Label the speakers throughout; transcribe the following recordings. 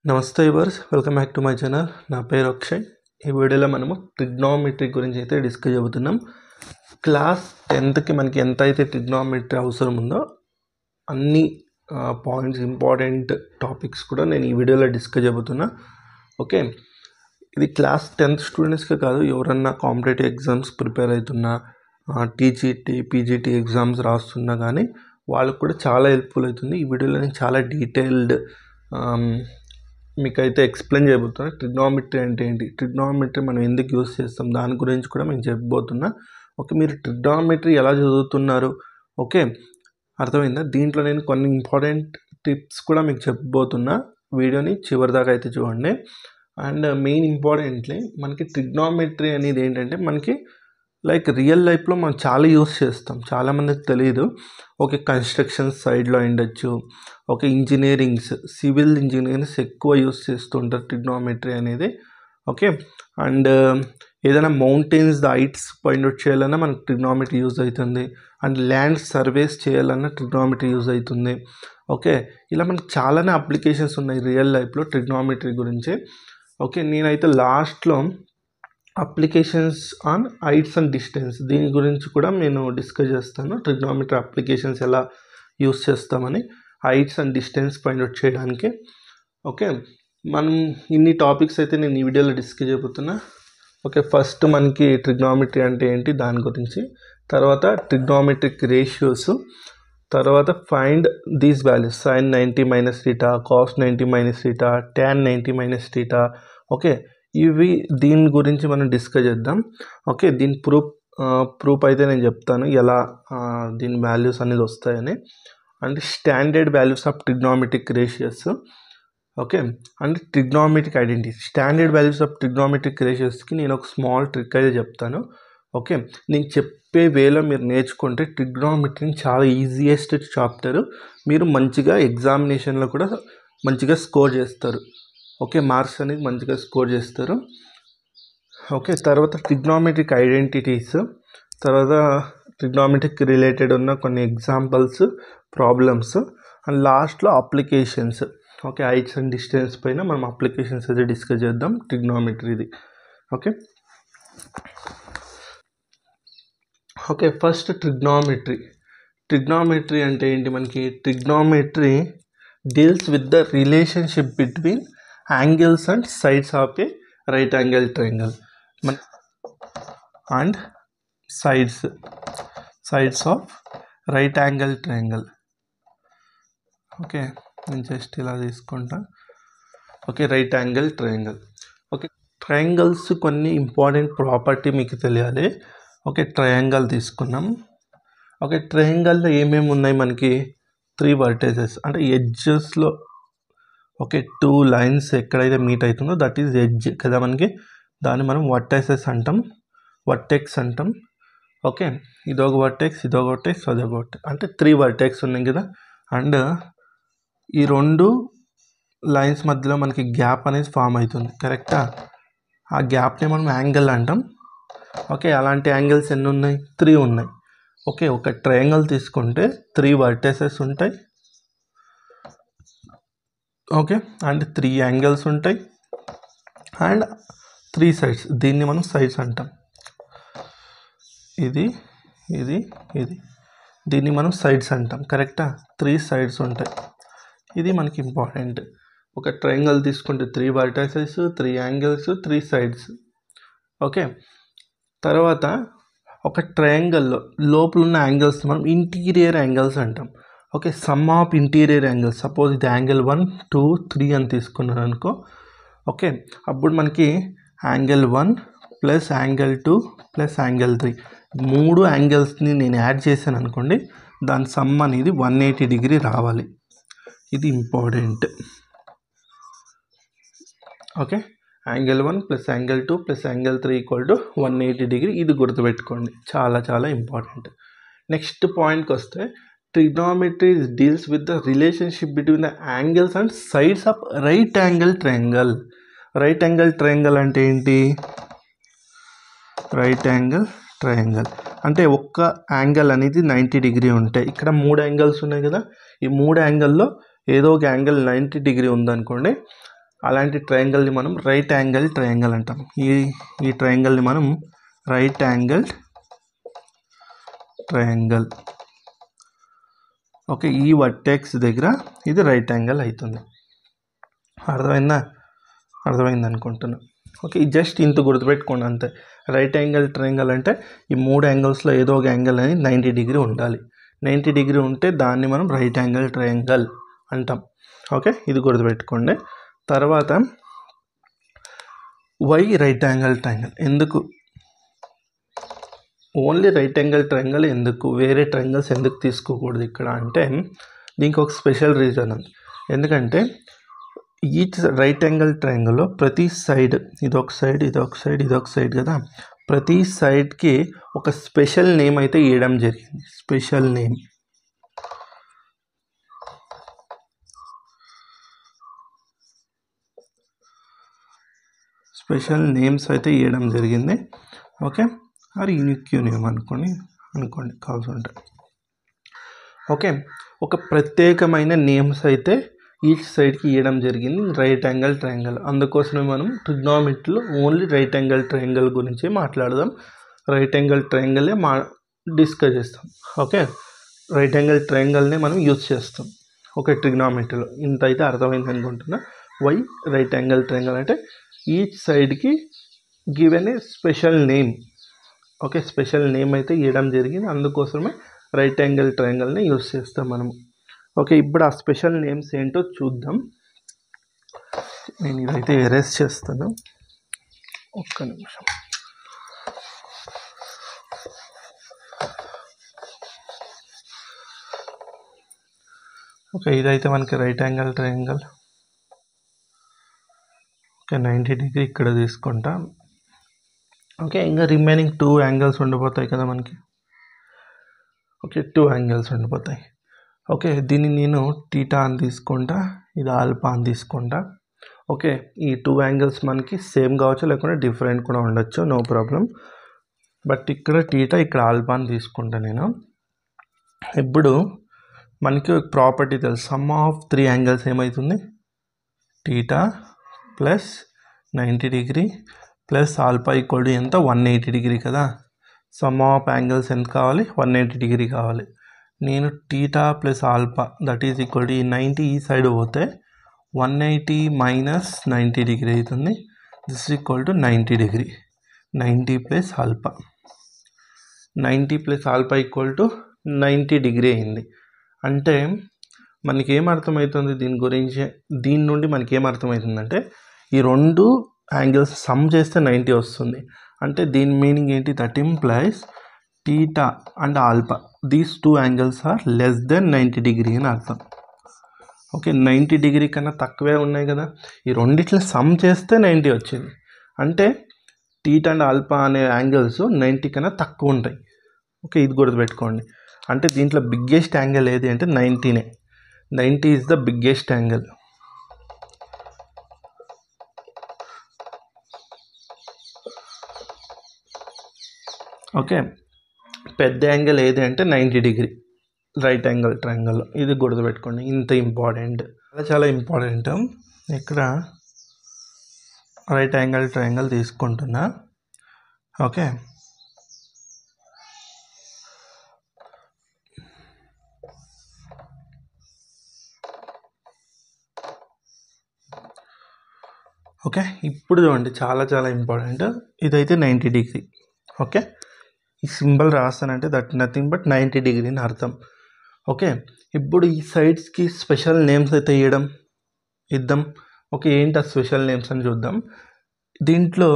Speaker 1: నమస్తే వర్స్ welcome back to my channel. నా పేరు అక్షయ్. ఈ వీడియోలో మనము ట్రిగ్నోమెట్రీ గురించి అయితే డిస్కస్ చెబుతున్నాం. క్లాస్ 10థ్కి మనకి ఎంత అయితే ట్రిగ్నోమెట్రీ అవసరం ఉందో అన్ని పాయింట్స్ ఇంపార్టెంట్ టాపిక్స్ కూడా నేను ఈ వీడియోలో డిస్కస్ చెబుతున్నా. ఓకే, ఇది క్లాస్ 10th స్టూడెంట్స్కే కాదు, ఎవరన్నా కాంపిటేటివ్ ఎగ్జామ్స్ ప్రిపేర్ అవుతున్నా, టీజీటీ పీజీటీ ఎగ్జామ్స్ రాస్తున్నా కానీ వాళ్ళకు కూడా చాలా హెల్ప్ఫుల్ అవుతుంది. ఈ వీడియోలో నేను చాలా డీటెయిల్డ్ మీకైతే ఎక్స్ప్లెయిన్ చేయబోతున్నా. ట్రిగ్నోమెట్రీ అంటే ఏంటి, ట్రిగ్నోమెట్రీ మనం ఎందుకు యూస్ చేస్తాం, దాని గురించి కూడా నేను చెప్పబోతున్నా. ఓకే, మీరు ట్రిగ్నోమెట్రీ ఎలా చదువుతున్నారు, ఓకే అర్థమైందా? దీంట్లో నేను కొన్ని ఇంపార్టెంట్ టిప్స్ కూడా మీకు చెప్పబోతున్నా. వీడియోని చివరి దాకా అయితే చూడండి. అండ్ మెయిన్ ఇంపార్టెంట్లీ మనకి ట్రిగ్నోమెట్రీ అనేది ఏంటంటే మనకి లైక్ రియల్ లైఫ్లో మనం చాలా యూస్ చేస్తాం, చాలామందికి తెలియదు. ఓకే, కన్స్ట్రక్షన్ సైడ్లో ఉండొచ్చు, ఓకే ఇంజనీరింగ్స్, సివిల్ ఇంజనీరింగ్స్ ఎక్కువ యూస్ చేస్తుంటారు ట్రిగ్నోమెట్రీ అనేది. ఓకే, అండ్ ఏదైనా మౌంటైన్స్ హైట్స్ పాయింట్ అవుట్ చేయాలన్నా మనకు ట్రిగ్నోమెట్రీ యూజ్ అవుతుంది. అండ్ ల్యాండ్ సర్వేస్ చేయాలన్నా ట్రిగ్నోమెట్రీ యూజ్ అవుతుంది. ఓకే, ఇలా మనకు చాలానే అప్లికేషన్స్ ఉన్నాయి రియల్ లైఫ్లో ట్రిగ్నోమెట్రీ గురించి. ఓకే, నేనైతే లాస్ట్లో applications on heights and distance దీని గురించి కూడా నేను డిస్కస్ చేస్తాను. ట్రిగ్నోమెట్రీ అప్లికేషన్స్ ఎలా యూస్ చేస్తామని heights and distance point out చేయడానికి. ఓకే, మనం ఇన్ని టాపిక్స్ అయితే నేను ఈ వీడియోలో డిస్కస్ చేయబోతున్నా. ఓకే, ఫస్ట్ మనకి ట్రిగ్నోమెట్రీ అంటే ఏంటి దాని గురించి, తర్వాత ట్రిగ్నోమెట్రిక్ రేషియోస్, తర్వాత find these values sin 90 minus theta, cos 90 minus theta, tan 90 minus theta. Okay, ఇవి దీని గురించి మనం డిస్కస్ చేద్దాం. ఓకే, దీని ప్రూఫ్ అయితే నేను చెప్తాను ఎలా దీని వాల్యూస్ అనేది వస్తాయని. And standard values of trigonometric ratios. Okay, and trigonometric identity. Standard values of trigonometric రేషియోస్కి నేను ఒక స్మాల్ ట్రిక్ అయితే చెప్తాను. ఓకే, నేను చెప్పే వేలో మీరు నేర్చుకుంటే ట్రిగ్నోమెట్రీని చాలా ఈజియెస్ట్ చాప్టర్, మీరు మంచిగా ఎగ్జామినేషన్లో కూడా మంచిగా స్కోర్ చేస్తారు. ఓకే, మార్క్స్ అనేది మంచిగా స్కోర్ చేస్తారు. ఓకే, తర్వాత ట్రిగ్నోమెట్రిక్ ఐడెంటిటీస్, తర్వాత ట్రిగ్నోమెట్రిక్ రిలేటెడ్ ఉన్న కొన్ని ఎగ్జాంపుల్స్, ప్రాబ్లమ్స్, అండ్ లాస్ట్లో applications. Okay, heights and distance పైన మనం అప్లికేషన్స్ అయితే డిస్కస్ చేద్దాం ట్రిగ్నోమెట్రీది. ఓకే ఓకే ఫస్ట్ ట్రిగ్నోమెట్రీ అంటే ఏంటి, మనకి trigonometry deals with the relationship between angles and sides of A right angle triangle and sides of right angle triangle. Okay, నేను just ఇలా తీసుకుంటా. Okay, right angle triangle. Okay, triangles కొన్ని important property మీకు తెలియాలి. Okay, triangle తీసుకున్నాం. Okay, ట్రయాంగిల్లో ఏమేమి ఉన్నాయి మనకి, 3 వర్టెసెస్ అంటే ఎడ్జెస్లో. ఓకే, 2 లైన్స్ ఎక్కడైతే మీట్ అవుతుందో దట్ ఈజ్ ఎడ్జ్ కదా మనకి, దాన్ని మనం వర్టెక్స్ అంటాం. ఓకే, ఇదొక వర్టెక్స్, అదొక వర్టెక్స్, అంటే 3 వర్టెక్స్ ఉన్నాయి కదా. అండ్ ఈ 2 లైన్స్ మధ్యలో మనకి గ్యాప్ అనేది ఫామ్ అవుతుంది, కరెక్టా? ఆ గ్యాప్ని మనం యాంగిల్ అంటాం. ఓకే, అలాంటి యాంగిల్స్ ఎన్ని ఉన్నాయి, 3 ఉన్నాయి. ఓకే, ఒక ట్రయాంగిల్ తీసుకుంటే 3 వర్టెసెస్ ఉంటాయి. ఓకే, అండ్ 3 యాంగిల్స్ ఉంటాయి అండ్ 3 సైడ్స్, దీన్ని మనం సైడ్స్ అంటాం. ఇది దీన్ని మనం సైడ్స్ అంటాం, కరెక్టా? 3 సైడ్స్ ఉంటాయి. ఇది మనకి ఇంపార్టెంట్. ఒక ట్రయాంగిల్ తీసుకుంటే 3 వర్టెసెస్, 3 యాంగిల్స్, 3 సైడ్స్. ఓకే, తర్వాత ఒక ట్రయాంగిల్లో లోపల ఉన్న యాంగిల్స్ మనం ఇంటీరియర్ యాంగిల్స్ అంటాం. Okay, some of interior angles, suppose ఇది యాంగిల్ 1, 2, 3 అని తీసుకున్నాను అనుకో. ఓకే, అప్పుడు మనకి angle 1 plus angle 2 plus angle 3, 3 యాంగిల్స్ని నేను యాడ్ చేశాను అనుకోండి, దాని సమ్ అనేది 180 డిగ్రీ రావాలి. ఇది important. Okay, angle 1 plus angle 2 plus angle 3 equal to 180 degree. ఇది గుర్తుపెట్టుకోండి, చాలా చాలా ఇంపార్టెంట్. నెక్స్ట్ పాయింట్కి వస్తే, trigonometry deals with the relationship between the angles and sides of right angle triangle. Right angle triangle అంటే ఏంటి, రైట్ యాంగిల్ ట్రయాంగిల్ అంటే ఒక్క యాంగిల్ అనేది 90 డిగ్రీ ఉంటాయి. ఇక్కడ 3 యాంగిల్స్ ఉన్నాయి కదా, ఈ 3 యాంగిల్లో ఏదో ఒక యాంగిల్ 90 డిగ్రీ ఉందనుకోండి, అలాంటి ట్రయాంగిల్ని మనం రైట్ యాంగిల్ ట్రయాంగిల్ అంటాం. ఈ ట్రయాంగిల్ని మనం రైట్ యాంగిల్ ట్రయాంగిల్. ఓకే, ఈ వర్టెక్స్ దగ్గర ఇది రైట్ యాంగిల్ అవుతుంది. అర్థమైంది అనుకుంటున్నా. ఓకే, జస్ట్ ఇంత గుర్తుపెట్టుకోండి అంతే. రైట్ యాంగిల్ ట్రయాంగిల్ అంటే ఈ 3 యాంగిల్స్లో ఏదో ఒక యాంగిల్ అనేది 90 డిగ్రీ ఉండాలి. 90 డిగ్రీ ఉంటే దాన్ని మనం రైట్ యాంగిల్ ట్రయాంగిల్ అంటాం. ఓకే, ఇది గుర్తుపెట్టుకోండి. తర్వాత వై రైట్ యాంగిల్ ట్రయాంగిల్ ఎందుకు, ఓన్లీ రైట్ యాంగిల్ ట్రయాంగిల్ ఎందుకు, వేరే ట్రయాంగిల్స్ ఎందుకు తీసుకోకూడదు ఇక్కడ అంటే దీనికి ఒక స్పెషల్ రీజన్ ఉంది. ఎందుకంటే ఈచ్ రైట్ యాంగిల్ ట్రయాంగిల్లో ప్రతి సైడ్, ఇదొక సైడ్ ఇదొక సైడ్ ఇదొక సైడ్ కదా, ప్రతి సైడ్కి ఒక స్పెషల్ నేమ్ అయితే ఇవ్వడం జరిగింది. స్పెషల్ నేమ్స్ అయితే ఇవ్వడం జరిగింది. ఓకే, అది యూనిక్ నేమ్ అనుకోండి కావాల్సి ఉంటాయి. ఓకే, ఒక ప్రత్యేకమైన నేమ్స్ అయితే ఈచ్ సైడ్కి ఇవ్వడం జరిగింది రైట్ యాంగిల్ ట్రయాంగిల్. అందుకోసమే మనం ట్రిగ్నామెట్రీలో ఓన్లీ రైట్ యాంగిల్ ట్రయాంగిల్ గురించి మాట్లాడదాం. రైట్ యాంగిల్ ట్రయాంగిలే డిస్కస్ చేస్తాం. ఓకే, రైట్ యాంగిల్ ట్రయాంగిల్నే మనం యూజ్ చేస్తాం. ఓకే, ట్రిగ్నామెట్రీలో ఇంత అయితే అర్థమైంది అనుకుంటున్నా. వై రైట్ యాంగిల్ ట్రయాంగిల్ అంటే ఈచ్ సైడ్కి given a special name. Okay, special name అయితే ఇవ్వడం జరిగింది. అందుకోసమే రైట్ యాంగిల్ ట్రయాంగిల్ని యూజ్ చేస్తాం మనము. ఓకే, ఇప్పుడు ఆ స్పెషల్ నేమ్స్ ఏంటో చూద్దాం. నేను ఇదైతే ఎరేస్ చేస్తాను, ఒక్క నిమిషం. ఓకే, ఇదైతే మనకి right angle triangle. Okay, 90 degree ఇక్కడ తీసుకుంటా. ఓకే, ఇంకా రిమైనింగ్ 2 యాంగిల్స్ ఉండిపోతాయి కదా మనకి. ఓకే, 2 యాంగిల్స్ ఉండిపోతాయి. ఓకే, దీన్ని నేను టీటా అని తీసుకుంటా, ఇది ఆల్ఫా అని తీసుకుంటా. ఓకే, ఈ 2 యాంగిల్స్ మనకి సేమ్ కావచ్చు, లేకుంటే డిఫరెంట్ కూడా ఉండొచ్చు, నో ప్రాబ్లం. బట్ ఇక్కడ టీటా, ఇక్కడ ఆల్ఫా అని తీసుకుంటా నేను. ఇప్పుడు మనకి ప్రాపర్టీ తెలుసు, సమ్ ఆఫ్ 3 యాంగిల్స్ ఏమవుతుంది, theta plus 90 degree plus alpha equal to ఎంత, 180 డిగ్రీ కదా. సమ్ ఆఫ్ యాంగిల్స్ ఎంత కావాలి, 180 డిగ్రీ కావాలి. నేను theta plus alpha that is equal to ఈ 90 ఈ సైడ్ పోతే 180 మైనస్ 90 డిగ్రీ అవుతుంది. This equal to 90 degree. 90 plus alpha, 90 plus alpha equal to 90 degree అయింది. అంటే మనకి ఏమర్థమవుతుంది దీని గురించి, దీని నుండి మనకి ఏమర్థమవుతుందంటే ఈ 2 యాంగిల్స్ సమ్ చేస్తే 90 వస్తుంది. అంటే దీని మీనింగ్ ఏంటి, that implies theta and alpha these 2 angles are less than 90 degree అని అర్థం. ఓకే, 90 డిగ్రీ కన్నా తక్కువే ఉన్నాయి కదా, ఈ రెండిట్లో సమ్ చేస్తే 90 వచ్చింది. అంటే టీటా అండ్ ఆల్ఫా అనే యాంగిల్స్ 90 కన్నా తక్కువ ఉంటాయి. ఓకే, ఇది గుర్తుపెట్టుకోండి. అంటే దీంట్లో బిగ్గెస్ట్ యాంగిల్ ఏది అంటే 90నే. 90 is the biggest angle. Okay, పెద్ద యాంగిల్ ఏది అంటే 90 డిగ్రీ రైట్ యాంగిల్ ట్రయాంగిల్లో. ఇది గుర్తుపెట్టుకోండి, ఇంత ఇంపార్టెంట్, చాలా ఇంపార్టెంట్. ఇక్కడ రైట్ యాంగిల్ ట్రయాంగిల్ తీసుకుంటున్నా. ఓకే, ఓకే, ఇప్పుడు చూడండి, చాలా ఇంపార్టెంట్. ఇదైతే 90 డిగ్రీ. ఓకే, ఈ సింబల్ రాస్తానంటే దట్ నథింగ్ బట్ 90 డిగ్రీ అని అర్థం. ఓకే, ఇప్పుడు ఈ సైడ్స్కి స్పెషల్ నేమ్స్ అయితే ఇద్దాం. ఓకే, ఏంటి ఆ స్పెషల్ నేమ్స్ అని చూద్దాం. దీంట్లో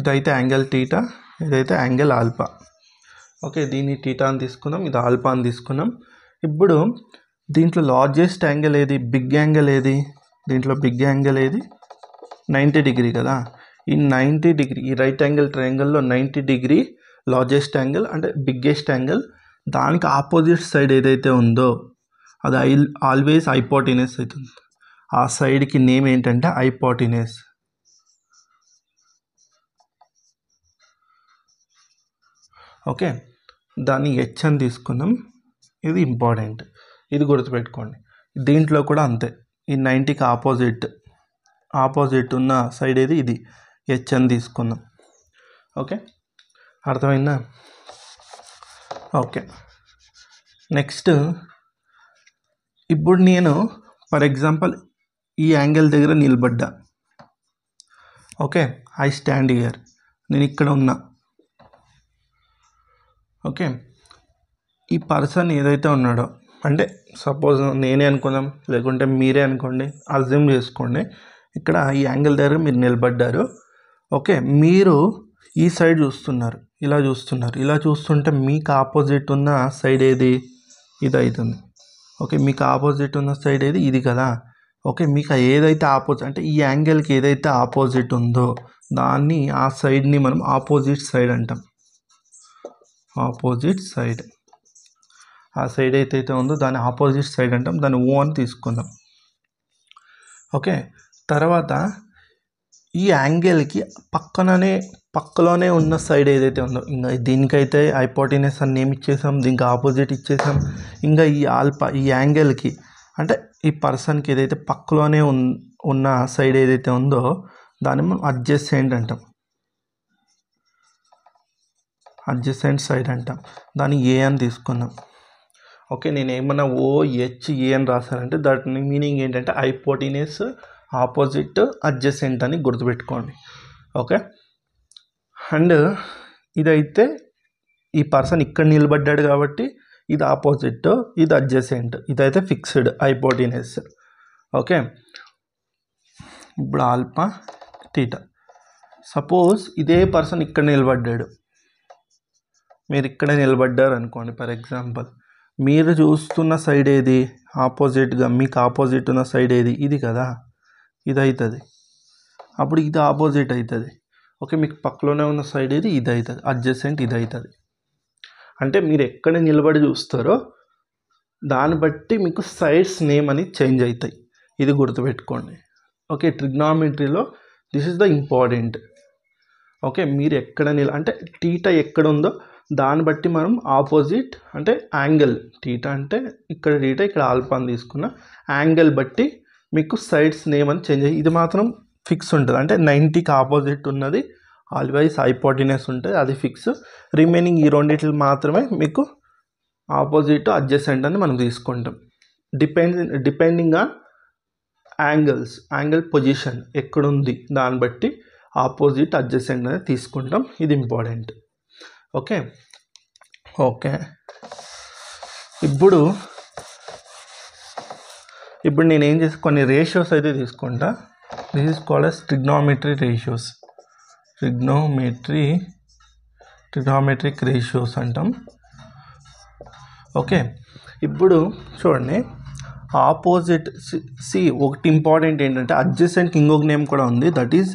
Speaker 1: ఇదైతే యాంగిల్ టీటా, ఇదైతే యాంగిల్ ఆల్ఫా. ఓకే, దీన్ని టీటా అని తీసుకున్నాం, ఇది ఆల్ఫా అని తీసుకున్నాం. ఇప్పుడు దీంట్లో లార్జెస్ట్ యాంగిల్ ఏది, బిగ్ యాంగిల్ ఏది, దీంట్లో బిగ్ యాంగిల్ ఏది, 90 డిగ్రీ కదా. ఈ 90 డిగ్రీ ఈ రైట్ యాంగిల్ ట్రయాంగిల్లో 90 డిగ్రీ లార్జెస్ట్ యాంగిల్ అంటే బిగ్గెస్ట్ యాంగిల్. దానికి ఆపోజిట్ సైడ్ ఏదైతే ఉందో అది ఆల్వేస్ హైపోటెనస్ అవుతుంది. ఆ సైడ్కి నేమ్ ఏంటంటే హైపోటెనస్. ఓకే, దాన్ని హెచ్ అని తీసుకున్నాం. ఇది ఇంపార్టెంట్, ఇది గుర్తుపెట్టుకోండి. దీంట్లో కూడా అంతే, ఈ 90కి ఆపోజిట్ ఆపోజిట్ ఉన్న సైడ్ ఏది ఇది హెచ్ అని తీసుకుందాం. ఓకే, అర్థమైందా? ఓకే, నెక్స్ట్ ఇప్పుడు నేను ఫర్ ఎగ్జాంపుల్ ఈ యాంగిల్ దగ్గర నిలబడ్డా. ఓకే, ఐ స్టాండ్ హియర్, నేను ఇక్కడ ఉన్నా. ఓకే, ఈ పర్సన్ ఏదైతే ఉన్నాడో, అంటే సపోజ్ నేనే అనుకుందాం, లేకుంటే మీరే అనుకోండి, అజ్యూమ్ చేసుకోండి. ఇక్కడ ఈ యాంగిల్ దగ్గర మీరు నిలబడ్డారు. ఓకే, మీరు ఈ సైడ్ చూస్తున్నారు, ఇలా చూస్తున్నారు. ఇలా చూస్తుంటే మీకు ఆపోజిట్ ఉన్న సైడ్ ఏది? ఇది అవుతుంది. ఓకే, మీకు ఆపోజిట్ ఉన్న సైడ్ ఏది? ఇది కదా. ఓకే, మీకు ఏదైతే ఆపోజిట్, అంటే ఈ యాంగిల్కి ఏదైతే ఆపోజిట్ ఉందో దాన్ని, ఆ సైడ్ని మనం ఆపోజిట్ సైడ్ అంటాం. ఆపోజిట్ సైడ్, ఆ సైడ్ ఏదైతే ఉందో దాన్ని ఆపోజిట్ సైడ్ అంటాం. దాన్ని ఓ అని తీసుకుందాం. ఓకే, తర్వాత ఈ యాంగిల్కి పక్కలోనే ఉన్న సైడ్ ఏదైతే ఉందో, ఇంకా దీనికైతే హైపోటెనస్ అని నేమ్ ఇచ్చేసాం, దీనికి ఆపోజిట్ ఇచ్చేసాం. ఇంకా ఈ ఆల్ఫా, ఈ యాంగిల్కి అంటే ఈ పర్సన్కి ఏదైతే పక్కలోనే ఉన్న సైడ్ ఏదైతే ఉందో దాన్ని మనం అడ్జసెంట్ అంటాం. అడ్జసెంట్ సైడ్ అంటాం. దాన్ని ఏ అని తీసుకున్నాం. ఓకే, నేను ఏమన్నా OHA అని రాశానంటే దాని మీనింగ్ ఏంటంటే హైపోటెనస్ ఆపోజిట్ అడ్జసెంట్ అని గుర్తుపెట్టుకోండి. ఓకే, అండ్ ఇదైతే ఈ పర్సన్ ఇక్కడ నిలబడ్డాడు కాబట్టి ఇది ఆపోజిట్, ఇది అడ్జసెంట్, ఇదైతే ఫిక్స్డ్ హైపోటెనస్. ఓకే, ఇప్పుడు ఆల్ఫా థీటా. సపోజ్ ఇదే పర్సన్ ఇక్కడ నిలబడ్డాడు, మీరు ఇక్కడ నిలబడ్డారు అనుకోండి. ఫర్ ఎగ్జాంపుల్ మీరు చూస్తున్న సైడ్ ఏది? ఆపోజిట్గా మీకు ఆపోజిట్ ఉన్న సైడ్ ఏది? ఇది కదా, ఇది అవుతుంది. అప్పుడు ఇది ఆపోజిట్ అవుతుంది. ఓకే, మీకు పక్కలోనే ఉన్న సైడ్ ఏది? ఇది అవుతుంది, అడ్జసెంట్ ఇది అవుతుంది. అంటే మీరు ఎక్కడ నిలబడి చూస్తారో దాన్ని బట్టి మీకు సైడ్స్ నేమ్ అని చేంజ్ అవుతాయి. ఇది గుర్తుపెట్టుకోండి. ఓకే, ట్రిగ్నామెట్రీలో this is the important. Okay, మీరు ఎక్కడ అంటే టీటా ఎక్కడ ఉందో దాన్ని బట్టి మనం ఆపోజిట్, అంటే యాంగిల్ టీటా అంటే ఇక్కడ టీటా, ఇక్కడ ఆల్ఫా అని తీసుకున్న యాంగిల్ బట్టి మీకు సైడ్స్ నేమ్ అని చేంజ్ అయ్యి, ఇది మాత్రం ఫిక్స్ ఉంటుంది. అంటే 90కి ఆపోజిట్ ఉన్నది ఆల్వేస్ హైపోటెనస్ ఉంటుంది, అది ఫిక్స్. రిమైనింగ్ ఈ రెండిట్లు మాత్రమే మీకు ఆపోజిట్ అడ్జసెంట్ అని మనం తీసుకుంటాం. డిపెండింగ్ ఆన్ యాంగిల్ పొజిషన్ ఎక్కడుంది దాన్ని బట్టి ఆపోజిట్ అడ్జసెంట్ అనేది తీసుకుంటాం. ఇది ఇంపార్టెంట్. ఓకే, ఇప్పుడు నేను ఏం చేసి కొన్ని రేషియోస్ అయితే తీసుకుంటా. This is called as trigonometric ratios అంటాం. ఓకే, ఇప్పుడు చూడండి, ఆపోజిట్ ఒకటి ఇంపార్టెంట్ ఏంటంటే అడ్జసెంట్కి ఇంకొక నేమ్ కూడా ఉంది, దట్ ఈజ్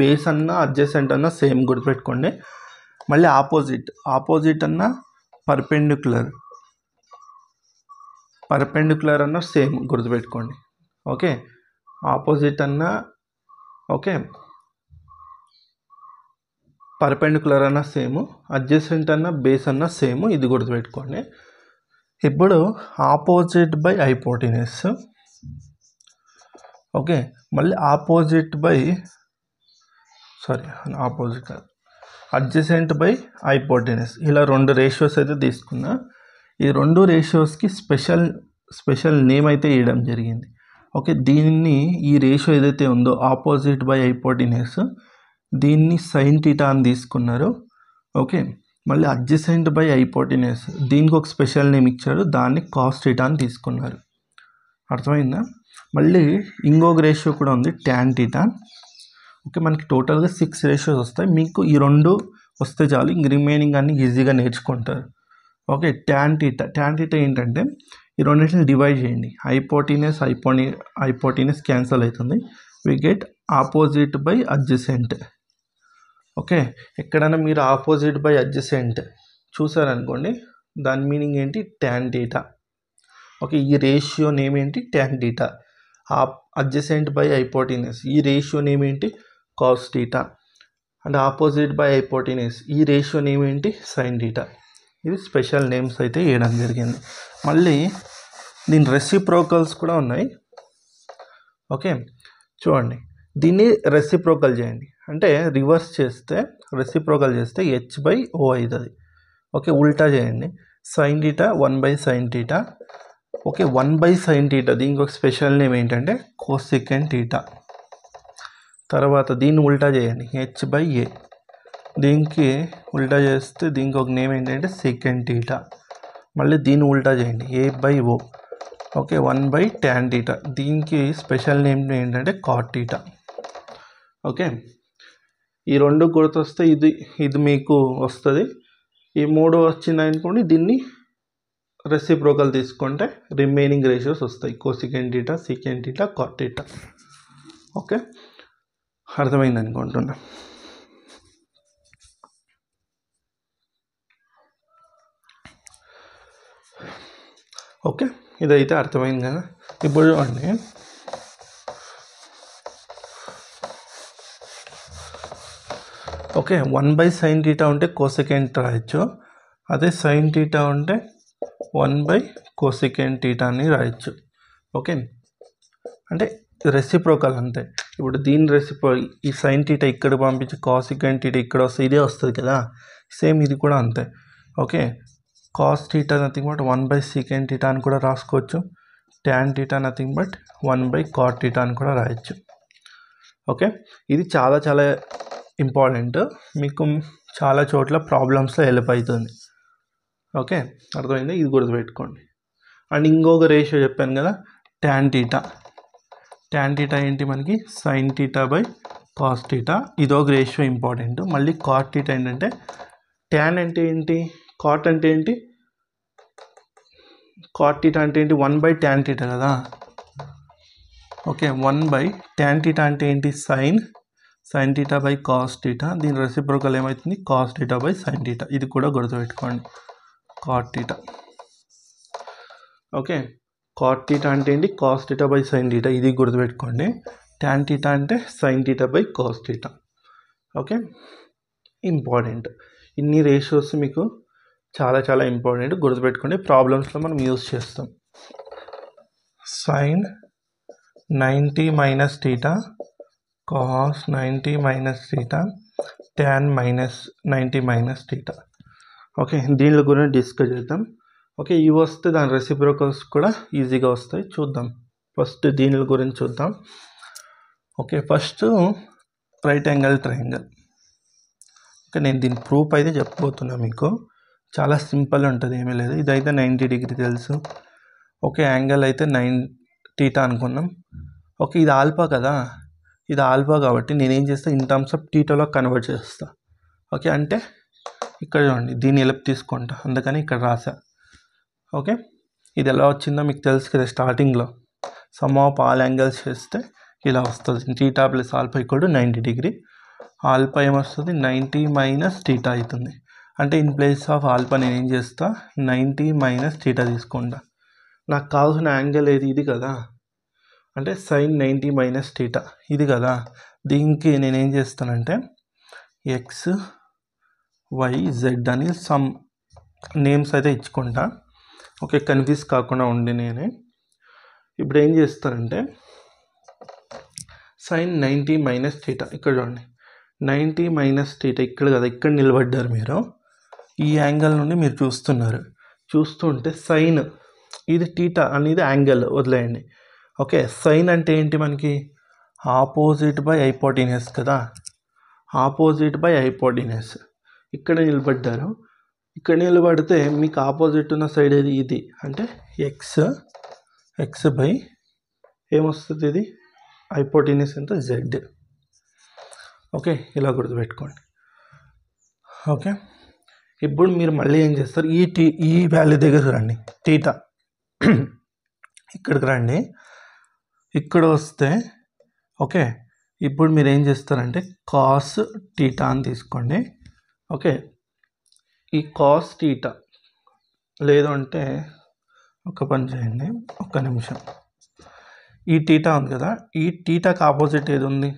Speaker 1: బేస్ అన్న అడ్జసెంట్ అన్న సేమ్ గుర్తుపెట్టుకోండి. మళ్ళీ ఆపోజిట్ అన్న పర్పెండిక్యులర్ అన్న సేమ్ గుర్తుపెట్టుకోండి. ఓకే, ఆపోజిట్ అన్న ఓకే పర్పెండిక్యులర్ అన్న సేమ్, అడ్జసెంట్ అన్న బేస్ అన్న సేమ్, ఇది గుర్తుపెట్టుకోండి. ఇప్పుడు ఆపోజిట్ బై హైపోటెనస్. ఓకే, మళ్ళీ అడ్జసెంట్ బై హైపోటెనస్, ఇలా రెండు రేషియోస్ అయితే తీసుకున్నా. ఈ రెండు రేషియోస్కి స్పెషల్ నేమ్ అయితే ఇవ్వడం జరిగింది. ఓకే, దీన్ని ఈ రేషియో ఏదైతే ఉందో ఆపోజిట్ బై హైపోటెనస్, దీన్ని సైన్ థీటా అని తీసుకున్నారు. ఓకే, మళ్ళీ అడ్జసెంట్ బై హైపోటెనస్, దీనికి ఒక స్పెషల్ నేమ్ ఇచ్చారు, దాన్ని కాస్ థీటా అని తీసుకున్నారు. అర్థమైందా? మళ్ళీ ఇంకొక రేషియో కూడా ఉంది, ట్యాన్ థీటా. ఓకే, మనకి టోటల్గా 6 రేషియోస్ వస్తాయి. మీకు ఈ రెండు వస్తే చాలు, ఇంక రిమైనింగ్ అన్ని ఈజీగా నేర్చుకుంటారు. ఓకే, ట్యాన్ థీటా ఏంటంటే ఈ రెండింటిని డివైడ్ చేయండి. హైపోటెనస్ క్యాన్సల్ అవుతుంది, we get opposite by adjacent. Okay, ఎక్కడైనా మీరు ఆపోజిట్ బై అడ్జసెంట్ చూసారనుకోండి, దాని మీనింగ్ ఏంటి? Tan theta. ఓకే, ఈ రేషియో నేమ్ ఏంటి? Tan theta. Adjacent by hypotenuse, ఈ రేషియో నేమ్ ఏంటి? Cos theta. And opposite by hypotenuse, ఈ రేషియో నేమ్ ఏంటి? Sine theta. ఇది స్పెషల్ నేమ్స్ అయితే వేయడం జరిగింది. మళ్ళీ దీని రెసిప్రోకల్స్ కూడా ఉన్నాయి. ఓకే, చూడండి, దీన్ని రెసిప్రోకల్ చేయండి, అంటే రివర్స్ చేస్తే రెసిప్రోకల్ చేస్తే h/o అవుతుంది. ఓకే, ఉల్టా చేయండి. Sine theta 1/sin theta. Okay, 1/sin theta దీనికి ఒక స్పెషల్ నేమ్ ఏంటంటే కోసెకండ్ టీటా. తర్వాత దీన్ని ఉల్టా చేయండి, h/a. దీనికి ఉల్టా చేస్తే దీనికి ఒక నేమ్ ఏంటంటే సెకండ్ టీటా. మళ్ళీ దీన్ని ఉల్టా చేయండి, a/o. Okay, 1/tan theta. దీనికి స్పెషల్ నేమ్ ఏంటంటే కాట్ టీటా. ఓకే, ఈ రెండు గుర్తొస్తే ఇది మీకు వస్తుంది. ఈ మూడు వచ్చింది అనుకోండి, దీన్ని రెసిప్రోకల్ తీసుకుంటే రిమైనింగ్ రేషియోస్ వస్తాయి, cosecant theta, secant theta, cot theta. Okay, అర్థమైంది అనుకుంటున్నా. ఓకే, ఇదైతే అర్థమైంది కదా. ఇప్పుడు చూడండి, ఓకే, 1/sin టీటా ఉంటే కోసెకండ్ రాయొచ్చు, అదే సైన్ టీటా ఉంటే 1/cosecant టీటా అని రాయొచ్చు. ఓకే, అంటే రెసిప్రోకల్ అంతే. ఇప్పుడు దీని ఈ సైన్ టీటా ఇక్కడ పంపించి కాసెకండ్ టీటా ఇక్కడ వస్తే ఇదే వస్తుంది కదా, సేమ్ ఇది కూడా అంతే. Okay, cos theta nothing but 1/secant theta అని కూడా రాసుకోవచ్చు, tan theta nothing but 1/cot theta అని కూడా రాయొచ్చు. ఓకే, ఇది చాలా చాలా ఇంపార్టెంట్, మీకు చాలా చోట్ల ప్రాబ్లమ్స్లో హెల్ప్ అవుతుంది. ఓకే, అర్థమైంది, ఇది గుర్తుపెట్టుకోండి. అండ్ ఇంకొక రేషియో చెప్పాను కదా, tan టీటా. tan టీటా ఏంటి మనకి sin టీటా/cos టీటా, ఇదొక రేషియో ఇంపార్టెంట్. మళ్ళీ cot టీటా ఏంటంటే tan అంటే ఏంటి, cot అంటే ఏంటి, cot టీటా అంటే ఏంటి 1/tan టీటా కదా. ఓకే, 1/tan టీటా అంటే ఏంటి sin టీటా/cos టీటా. దీని రెసిప్రోకల్ ఏమవుతుంది, cos టీటా/sin టీటా. ఇది కూడా గుర్తుపెట్టుకోండి, cot theta. Okay, cot theta అంటే ఏంటి, cos టీటా/sin టీటా. ఇది గుర్తుపెట్టుకోండి. tan టీటా అంటే sin టీటా/cos టీటా. Okay, important. ఇన్ని రేషియోస్ మీకు చాలా చాలా ఇంపార్టెంట్, గుర్తుపెట్టుకోండి. ప్రాబ్లమ్స్లో మనం యూజ్ చేస్తాం. sin 90 - theta, cos 90 - theta, tan -90 - theta. Okay, దీనిలో గురించి డిస్కస్ చేద్దాం. ఓకే, ఇవి వస్తే దాని రెసిప్రోకల్స్ కూడా ఈజీగా వస్తాయి. చూద్దాం, ఫస్ట్ దీని గురించి చూద్దాం. Okay, first right angle triangle. Okay, నేను దీని ప్రూఫ్ అయితే చెప్పబోతున్నా మీకు. చాలా సింపుల్ ఉంటుంది, ఏమీ లేదు. ఇదైతే 90 డిగ్రీ తెలుసు. ఓకే, యాంగిల్ అయితే 9 టీటా అనుకున్నాం. ఓకే, ఇది ఆల్ఫా కదా, ఇది ఆల్ఫా కాబట్టి నేనేం చేస్తా, ఇన్ టర్మ్స్ ఆఫ్ టీటాలో కన్వర్ట్ చేస్తా. ఓకే, అంటే ఇక్కడ చూడండి, దీన్ని హెల్ప్ తీసుకుంటా, అందుకని ఇక్కడ రాసా. ఓకే, ఇది ఎలా వచ్చిందో మీకు తెలుసు కదా, స్టార్టింగ్లో సమ్ ఆఫ్ ఆల్ యాంగిల్స్ చేస్తే ఇలా వస్తుంది. Theta plus alpha = 90 degree. Alpha ఏమొస్తుంది, 90 - టీటా అవుతుంది. అంటే ఇన్ ప్లేస్ ఆఫ్ ఆల్ఫా నేను ఏం చేస్తా, 90 - టీటా తీసుకుంటా. నాకు కావాల్సిన యాంగిల్ ఏది, ఇది కదా, అంటే sin 90 - టీటా ఇది కదా. దీనికి నేనేం చేస్తానంటే x, y, z అని సమ్ నేమ్స్ అయితే ఇచ్చుకుంటా. ఓకే, కన్ఫ్యూజ్ కాకుండా ఉండి నేనే ఇప్పుడు ఏం చేస్తానంటే sin 90 - టీటా ఇక్కడ చూడండి, 90 - టీటా ఇక్కడ కదా, ఇక్కడ నిలబడ్డారు మీరు. ఈ యాంగిల్ నుండి మీరు చూస్తుంటే సైన్, ఇది టీటా అనేది యాంగిల్ వదిలేయండి. ఓకే, సైన్ అంటే ఏంటి మనకి, ఆపోజిట్ బై హైపోటెన్యూస్ కదా, ఆపోజిట్ బై హైపోటెన్యూస్. ఇక్కడ నిలబడ్డారు, ఇక్కడ నిలబడితే మీకు ఆపోజిట్ ఉన్న సైడ్ ఏది, ఇది అంటే ఎక్స్ బై ఏమొస్తుంది, ఇది హైపోటెన్యూస్ ఎంత, జెడ్. ఓకే, ఇలా గుర్తుపెట్టుకోండి. ఓకే, ఇప్పుడు మీరు మళ్ళీ ఏం చేస్తారు, ఈ వాల్యూ దగ్గర రండి, టీటా ఇక్కడికి రండి, ఇక్కడ వస్తే ఓకే, ఇప్పుడు మీరు ఏం చేస్తారంటే కాస్ టీటా అని తీసుకోండి. ఓకే, ఈ కాస్ టీటా లేదు అంటే ఒక పని చేయండి, ఒక్క నిమిషం. ఈ టీటా ఉంది కదా, ఈ టీటాకి ఆపోజిట్ ఏది ఉంది,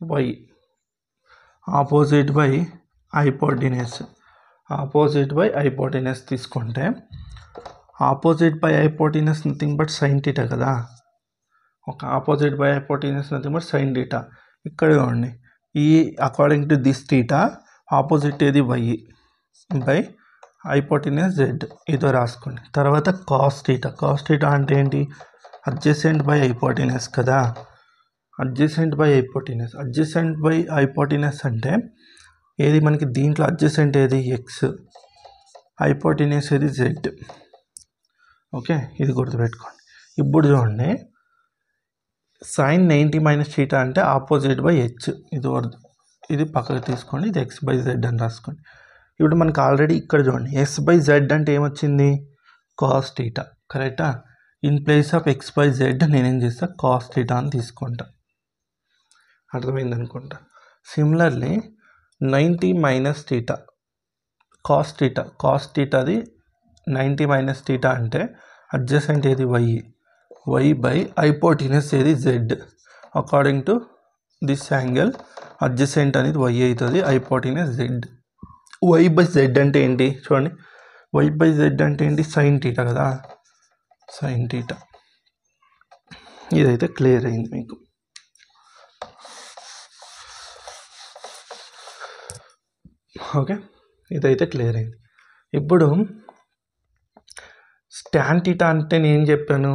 Speaker 1: Y. Opposite by hypotenuse, opposite by hypotenuse తీసుకుంటే opposite by hypotenuse nothing but sine theta కదా. ఒక opposite by hypotenuse nothing but sine theta. ఇక్కడ చూడండి ఈ according to this theta opposite ఏది వై బై హైపోటెన్యూస్ జెడ్, ఇదో రాసుకోండి. తర్వాత కాస్ థీటా. కాస్ థీటా అంటే ఏంటి? అడ్జసెంట్ బై హైపోటెన్యూస్ కదా. Adjacent by hypotenuse. Adjacent by hypotenuse అంటే ఏది మనకి దీంట్లో అడ్జసెంట్ ఏది ఎక్స్, హైపోటెన్యూస్ ఏది జెడ్. ఓకే, ఇది గుర్తుపెట్టుకోండి. ఇప్పుడు చూడండి సైన్ 90 మైనస్ థీటా అంటే ఆపోజిట్ బై హెచ్, ఇది పక్కకు తీసుకోండి, ఇది ఎక్స్ బై జెడ్ అని రాసుకోండి. ఇప్పుడు మనకు ఆల్రెడీ ఇక్కడ చూడండి ఎక్స్ బై జెడ్ అంటే ఏమొచ్చింది? కాస్ థీటా, కరెక్టా? In place of X by Z నేనేం చేస్తా? కాస్ థీటా అని తీసుకుంటా. అర్థమైంది అనుకుంటా. Similarly 90 minus theta cos theta, cos థీటాది 90 మైనస్ థీటా అంటే అడ్జసెంట్ ఏది వై బై హైపోటెన్యూస్ ఏది Z. According to this angle adjacent అనేది వై అవుతుంది, hypotenuse Z. Y by Z అంటే ఏంటి చూడండి, వై బై జెడ్ అంటే ఏంటి? సైన్ థీటా కదా, సైన్ థీటా. ఇదైతే క్లియర్ అయింది మీకు. ఓకే, ఇదైతే క్లియర్ అయింది. ఇప్పుడు tan థీటా అంటే నేను చెప్పాను,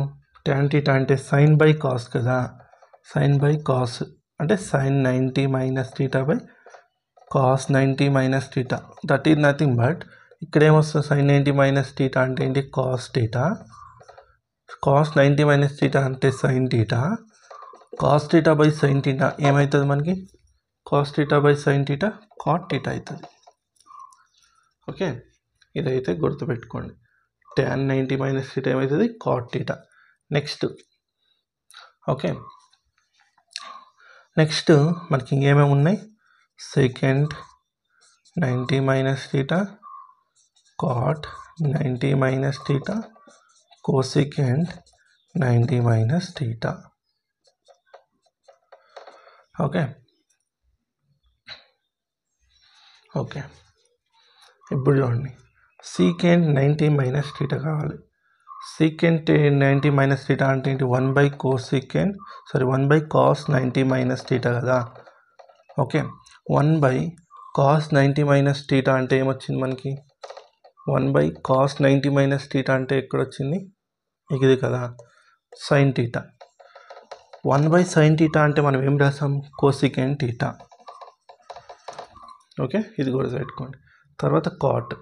Speaker 1: tan థీటా అంటే సైన్ బై కాస్ కదా. సైన్ బై కాస్ అంటే sine 90 minus theta by cos 90 minus theta. That is nothing but ఇక్కడ ఏమొస్తుంది? సైన్ 90 మైనస్ థీటా అంటే ఏంటి? Cos theta. Cos 90 minus theta అంటే sine theta. Cos theta by sine theta ఏమవుతుంది మనకి? Cos theta by sine theta cot theta అవుతుంది. Okay, ఇదైతే గుర్తుపెట్టుకోండి. tan 90 మైనస్ థీటా ఏమవుతుంది? Cot theta. Next okay, next మనకి ఇంకేమేమి ఉన్నాయి? Secant 90 minus theta, cot 90 minus theta, cosecant 90 minus theta. Okay okay, ఇప్పుడు చూడండి సీకెంట్ 90 మైనస్ థీటా కావాలి. సీకెంట్ 90 మైనస్ థీటా అంటే ఏంటి? 1 బై కాస్ 90 మైనస్ థీటా కదా. Okay, 1 by cos 90 minus theta అంటే ఏమొచ్చింది మనకి? 1 బై కాస్ 90 మైనస్ థీటా అంటే ఎక్కడొచ్చింది? ఇది కదా, sine theta. 1 by sine theta అంటే మనం ఏం రాసాం? Cosecant theta. ఓకే, ఇది కూడా పెట్టుకోండి. తర్వాత cot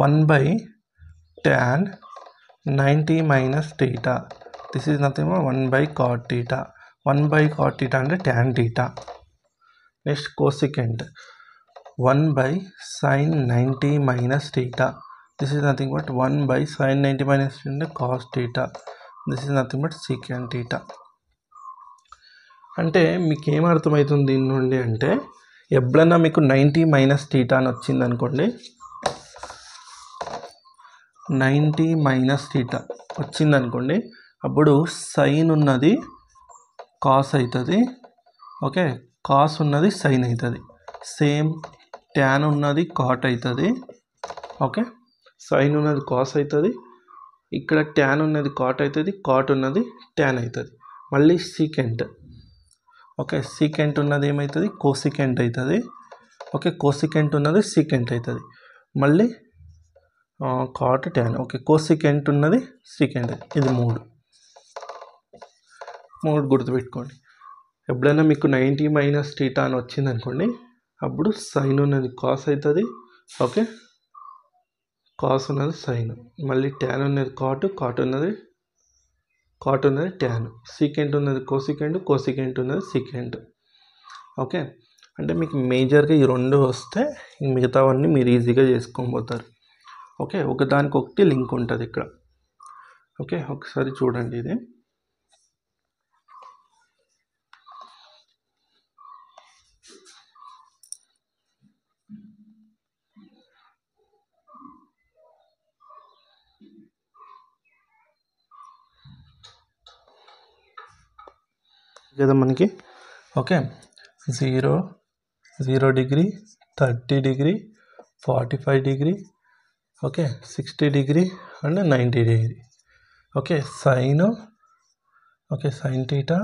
Speaker 1: 1 by tan 90 minus theta. This is nothing but 1 by cot theta. 1 by cot theta అంటే tan theta. Next cosecant 1 by sine 90 minus theta. This is nothing but 1 by sine 90 minus theta అంటే cos theta. This is nothing but secant theta. అంటే మీకు ఏమర్థమవుతుంది దీని నుండి అంటే, ఎప్పుడన్నా మీకు 90 minus theta అని వచ్చింది అనుకోండి, 90 మైనస్ థీటా వచ్చింది అనుకోండి, అప్పుడు సైన్ ఉన్నది కాస్ అవుతుంది. ఓకే, కాస్ ఉన్నది సైన్ అవుతుంది. సేమ్ ట్యాన్ ఉన్నది కాట్ అవుతుంది. ఓకే, సైన్ ఉన్నది కాస్ అవుతుంది, ఇక్కడ ట్యాన్ ఉన్నది కాట్ అవుతుంది, కాట్ ఉన్నది ట్యాన్ అవుతుంది. మళ్ళీ సీకెంట్. ఓకే, సీకెంట్ ఉన్నది ఏమవుతుంది? కోసికెంట్ అవుతుంది. ఓకే, కోసికెంట్ ఉన్నది సీకెంట్ అవుతుంది. మళ్ళీ కాట్ ట్యాన్. ఓకే, కోసికెంట్ ఉన్నది సీకెంట్. ఇది మూడు గుర్తుపెట్టుకోండి. ఎప్పుడైనా మీకు 90 మైనస్ థీటా అని వచ్చింది అనుకోండి, అప్పుడు సైన్ ఉన్నది కాస్ అవుతుంది. ఓకే, కాస్ ఉన్నది సైన్. మళ్ళీ ట్యాన్ ఉన్నది కాట్ ఉన్నది ట్యాన్. సీకెంట్ ఉన్నది కోసికెంట్ ఉన్నది సీకెంట్. ఓకే, అంటే మీకు మేజర్గా ఈ రెండు వస్తే మిగతావన్నీ మీరు ఈజీగా చేసుకోబోతారు. ఓకే, ఒకదానికొకటి లింక్ ఉంటుంది ఇక్కడ. ఓకే, ఒకసారి చూడండి ఇది. కదా మనకి. Okay, 0 degree, 30 degree, 45 degree, okay, 60 degree and 90 degree. Okay, sine okay, sine theta,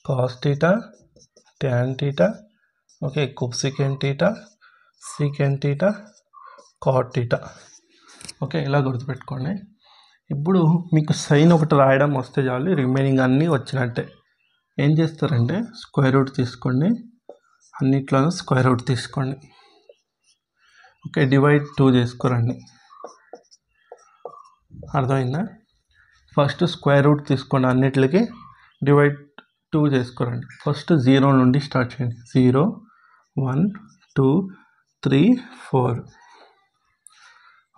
Speaker 1: cos theta, tan theta, okay, cosecant theta, secant theta, cot theta. Okay, ఇలా గుర్తుపెట్టుకోండి. ఇప్పుడు మీకు సైన్ ఒకటి రాయడం వస్తే చాలు, రిమైనింగ్ అన్నీ వచ్చినట్టే. ఏం చేస్తారంటే స్క్వేర్ రూట్ తీసుకోండి, అన్నిట్లోనూ స్క్వేర్ రూట్ తీసుకోండి. Okay, divide 2 చేసుకోరండి. అర్థమైందా? ఫస్ట్ స్క్వేర్ రూట్ తీసుకోండి, అన్నిటికి డివైడ్ 2 చేసుకోరండి. ఫస్ట్ 0 నుండి స్టార్ట్ చేయండి. 0, 1, 2, 3, 4.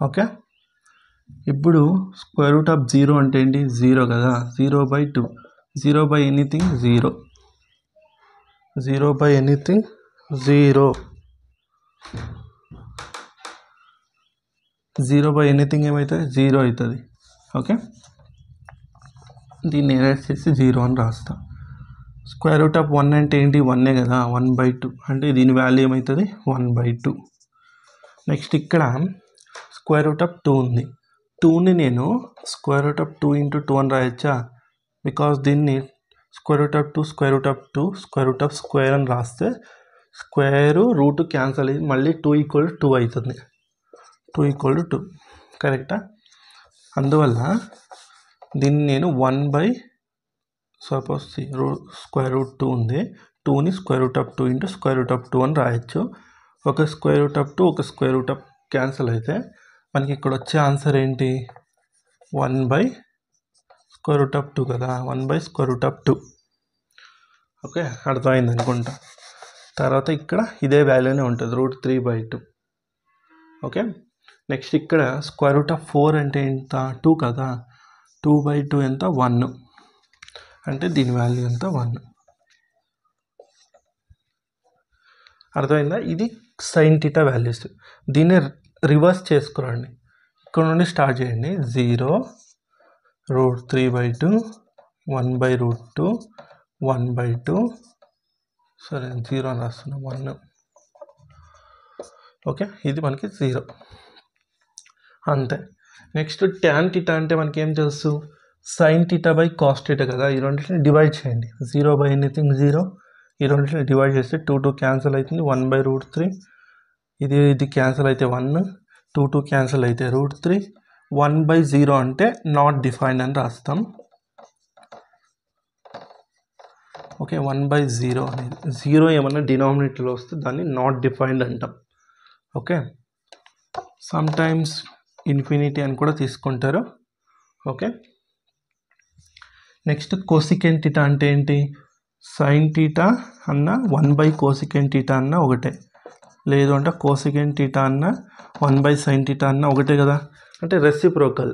Speaker 1: ఓకే, ఇప్పుడు స్క్వేర్ రూట్ ఆఫ్ 0 అంటే ఏంటి? 0 కదా. 0/2. 0/ఎనీథింగ్ 0. 0/ఎనీథింగ్ 0. 0/ఎనీథింగ్ ఏమవుతుంది? 0 అవుతుంది. ఓకే, దీన్ని ఎరేజ్ చేసి 0 అని రాస్తా. స్క్వేర్ రూట్ ఆఫ్ 1 అంటే ఏంటి? 1 కదా. 1/2 అంటే దీని వాల్యూ ఏమవుతుంది? 1/2. నెక్స్ట్ ఇక్కడ స్క్వేర్ రూట్ ఆఫ్ 2 ఉంది. 2ని నేను స్క్వేర్ రూట్ ఆఫ్ 2 × 2 అని రాయొచ్చా? బికాస్ దీన్ని square root of 2 square root of 2 square root of square అని రాస్తే స్క్వేరు రూట్ క్యాన్సల్ అయ్యి మళ్ళీ 2 = 2 అవుతుంది. 2 = 2 కరెక్టా? అందువల్ల దీన్ని నేను సపోజ్ స్క్వేర్ రూట్ 2 ఉంది, 2ని square root of 2 × square root of 2 అని రాయొచ్చు. ఒక స్క్వేర్ రూట్ ఆఫ్ 2 ఒక స్క్వేర్ రూట్ ఆఫ్ క్యాన్సల్ అయితే మనకి ఇక్కడ వచ్చే ఆన్సర్ ఏంటి? 1/√2 కదా. 1/√2. ఓకే, అర్థమైంది అనుకుంటా. తర్వాత ఇక్కడ ఇదే వాల్యూనే ఉంటుంది, √3/2. ఓకే, నెక్స్ట్ ఇక్కడ స్క్వేర్ రూట్ ఆఫ్ 4 అంటే ఎంత? 2 కదా. 2/2 ఎంత? 1. అంటే దీని వాల్యూ ఎంత? 1. అర్థమైందా? ఇది సైన్ థీటా వాల్యూస్. దీన్ని రివర్స్ చేసుకురండి. ఇక్కడ నుండి స్టార్ట్ చేయండి. 0, √3/2, 1/√2, 1/2. సరే, 0 అని రాస్తున్నాం. 1. ఓకే, ఇది మనకి 0 అంతే. నెక్స్ట్ ట్యాన్ థీటా అంటే మనకి ఏం తెలుసు? Sine theta by cos theta కదా. ఈ రెండింటిని డివైడ్ చేయండి. 0/ఎనీథింగ్ 0. ఈ రెండింటిని డివైడ్ చేస్తే 2 క్యాన్సల్ అవుతుంది. 1/√3. ఇది క్యాన్సల్ అయితే 1. 2 క్యాన్సల్ అయితే √3. 1/0 అంటే నాట్ డిఫైన్డ్ అని రాస్తాం. ఓకే, 1/0 అనేది 0 ఏమన్నా డినామినేటర్లో వస్తే దాన్ని నాట్ డిఫైన్డ్ అంటాం. ఓకే, సమ్ టైమ్స్ ఇన్ఫినిటీ అని కూడా తీసుకుంటారు. ఓకే, నెక్స్ట్ కోసికెంట్ థీటా అంటే ఏంటి? సైన్ థీటా అన్న 1/కోసికెంట్ థీటా అన్న ఒకటే, లేదు అంటే కోసికెంట్ థీటా అన్న 1/సైన్ థీటా అన్న ఒకటే కదా. అంటే రెసిప్రోకల్.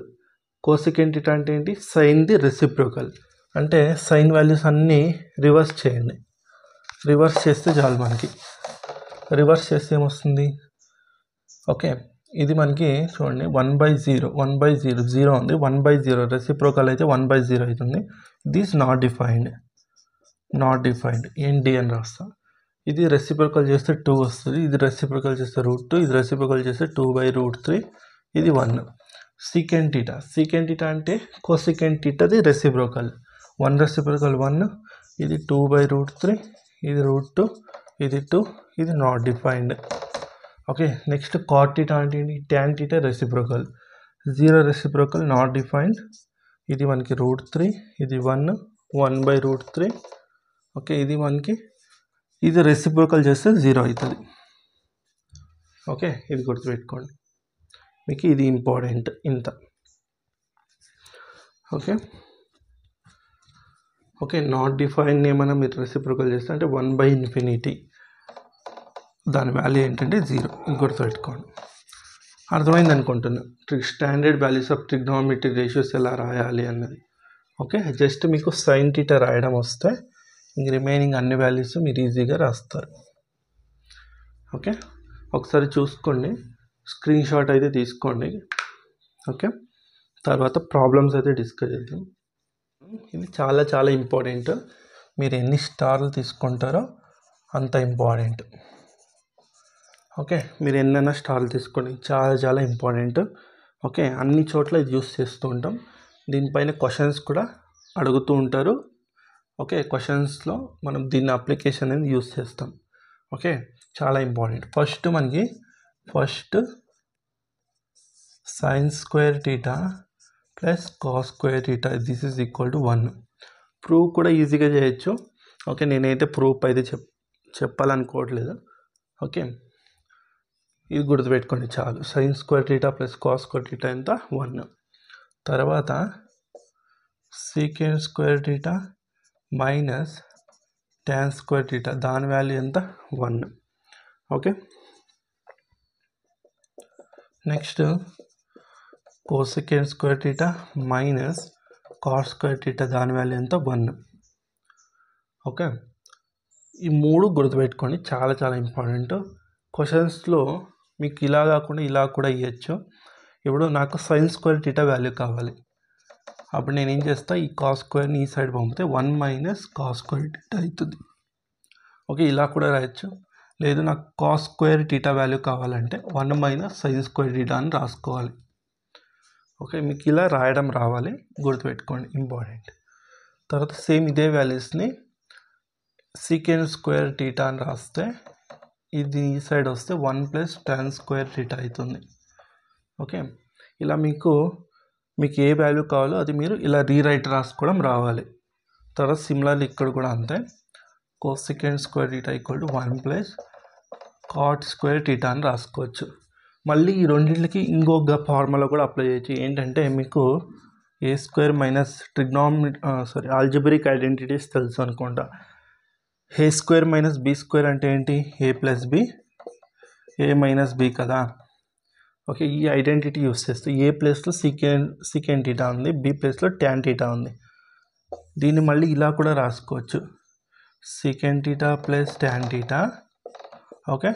Speaker 1: కోసికెంట్ థీటా అంటే ఏంటి? సైన్ది రెసిప్రోకల్. అంటే సైన్ వాల్యూస్ అన్నీ రివర్స్ చేయండి. రివర్స్ చేస్తే చాలు మనకి. రివర్స్ చేస్తే ఏమొస్తుంది? ఓకే, ఇది మనకి చూడండి 1/0. 1/0 0 ఉంది. 1/0 రెసిప్రోకల్ అయితే 1/0 అవుతుంది. This not defined. ఏంటి అని రాస్తా. ఇది రెసిప్రోకల్ చేస్తే 2 వస్తుంది. ఇది రెసిప్రోకల్ చేస్తే √2. ఇది రెసిప్రోకల్ చేస్తే 2/√3. ఇది 1. సీకెంట్ థీటా అంటే కోసికెంట్ థీటాది రెసిప్రోకల్. 1 రెసిప్రోకల్ 1. ఇది 2/√3. ఇది √2. ఇది 2. ఇది not defined. Okay, next cot theta అంటే ఏంటి? Tan theta reciprocal. 0 reciprocal not defined. ఇది మనకి √3. ఇది 1. 1/√3. ఓకే, ఇది మనకి ఇది రెసిప్రోకల్ చేస్తే 0 అవుతుంది. ఓకే, ఇది గుర్తుపెట్టుకోండి. మీకు ఇది ఇంపార్టెంట్ ఇంత. ఓకే, నాట్ డిఫైన్డ్ ఏమైనా మీరు రెసిప్రోకల్ చేస్తే అంటే 1/∞. దాని వాల్యూ ఏంటంటే 0. గుర్తుపెట్టుకోండి. అర్థమైంది అనుకుంటున్నా standard values of trigonometric ratios ఎలా రాయాలి అన్నది. ఓకే, జస్ట్ మీకు సైన్ థీటా రాయడం వస్తే ఇంక రిమైనింగ్ అన్ని వాల్యూస్ మీరు ఈజీగా రాస్తారు. ఓకే, ఒకసారి చూసుకోండి, స్క్రీన్ షాట్ అయితే తీసుకోండి. ఓకే, తర్వాత ప్రాబ్లమ్స్ అయితే డిస్కస్ చేద్దాం. ఇది చాలా చాలా ఇంపార్టెంట్. మీరు ఎన్ని స్టార్లు తీసుకుంటారో అంత ఇంపార్టెంట్. ఓకే, మీరు ఎన్నైనా స్టార్లు తీసుకోండి, చాలా చాలా ఇంపార్టెంట్. ఓకే, అన్ని చోట్ల ఇది యూస్ చేస్తూ ఉంటాం. దీనిపైన క్వశ్చన్స్ కూడా అడుగుతూ ఉంటారు, ఓకే, క్వశ్చన్స్లో మనం దీన్ని అప్లికేషన్ అనేది యూస్ చేస్తాం. ఓకే, చాలా important. First sin square theta plus cos square theta this is equal to 1. Prove కూడా ఈజీగా చేయొచ్చు. ఓకే, నేనైతే ప్రూఫ్ అయితే చెప్పాలనుకోవట్లేదు. ఓకే, ఇది గుర్తుపెట్టుకోండి చాలు. sin square theta plus cos square theta ఎంత? 1. తర్వాత secant square theta minus tan square theta దాని వాల్యూ ఎంత? 1. Okay, next cosecant square theta minus cos square theta దాని వాల్యూ ఎంత? 1. ఓకే, ఈ మూడు గుర్తుపెట్టుకోండి, చాలా చాలా ఇంపార్టెంట్. క్వశ్చన్స్లో మీకు ఇలా కాకుండా ఇలా కూడా ఇవ్వచ్చు. ఇప్పుడు నాకు sin square theta వాల్యూ కావాలి. అప్పుడు నేను ఏం చేస్తా, ఈ cos స్క్వేర్ని ఈ సైడ్ పంపితే 1 మైనస్ cos square theta అవుతుంది. ఓకే, ఇలా కూడా రాయొచ్చు. లేదు నాకు cos square theta వాల్యూ కావాలంటే 1 మైనస్ sin square theta అని రాసుకోవాలి. ఓకే, మీకు ఇలా రాయడం రావాలి, గుర్తుపెట్టుకోండి, ఇంపార్టెంట్. తర్వాత సేమ్ ఇదే వాల్యూస్ని secant square theta అని రాస్తే ఇది ఈ సైడ్ వస్తే 1 ప్లస్ tan square theta అవుతుంది. ఓకే, ఇలా మీకు ఏ వాల్యూ కావాలో అది మీరు ఇలా రీరైట్ రాసుకోవడం రావాలి. తర్వాత సిమిలర్లీ ఇక్కడ కూడా అంతే, cosecant square theta equal to 1 plus cot square theta అని రాసుకోవచ్చు. మళ్ళీ ఈ రెండింటికి ఇంకొక ఫార్ములా కూడా అప్లై చేయొచ్చు. ఏంటంటే మీకు ఏ స్క్వేర్ మైనస్ ఆల్జిబ్రిక్ ఐడెంటిటీస్ తెలుసు అనుకుంటా. ఏ స్క్వేర్ మైనస్ బి స్క్వేర్ అంటే ఏంటి? ఏ ప్లస్ బి, ఏ మైనస్ బి కదా. ఓకే, ఈ ఐడెంటిటీ యూస్ చేస్తే ఏ ప్లేస్లో secant theta ఉంది, బి ప్లేస్లో tan theta ఉంది. దీన్ని మళ్ళీ ఇలా కూడా రాసుకోవచ్చు, secant theta plus tan theta. Okay,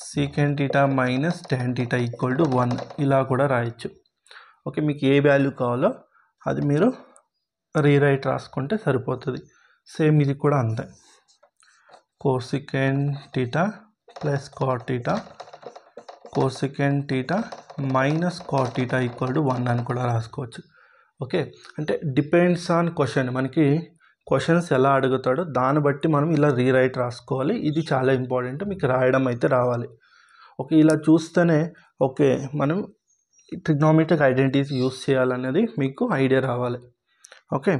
Speaker 1: secant theta minus tan theta equal to 1 ఇలా కూడా రాయొచ్చు. ఓకే, మీకు ఏ వాల్యూ కావాలో అది మీరు రీరైట్ రాసుకుంటే సరిపోతుంది. సేమ్ ఇది కూడా అంతే, cosecant theta plus cot theta, cosecant theta minus cot theta equal to 1 అని కూడా రాసుకోవచ్చు. ఓకే, అంటే డిపెండ్స్ ఆన్ క్వశ్చన్. మనకి క్వశ్చన్స్ ఎలా అడుగుతాడో దాన్ని బట్టి మనం ఇలా రీరైట్ రాసుకోవాలి. ఇది చాలా ఇంపార్టెంట్, మీకు రాయడం అయితే రావాలి. ఓకే, ఇలా చూస్తేనే ఓకే మనం ట్రిగ్నోమెట్రిక్ ఐడెంటిటీస్ యూస్ చేయాలనేది మీకు ఐడియా రావాలి. ఓకే,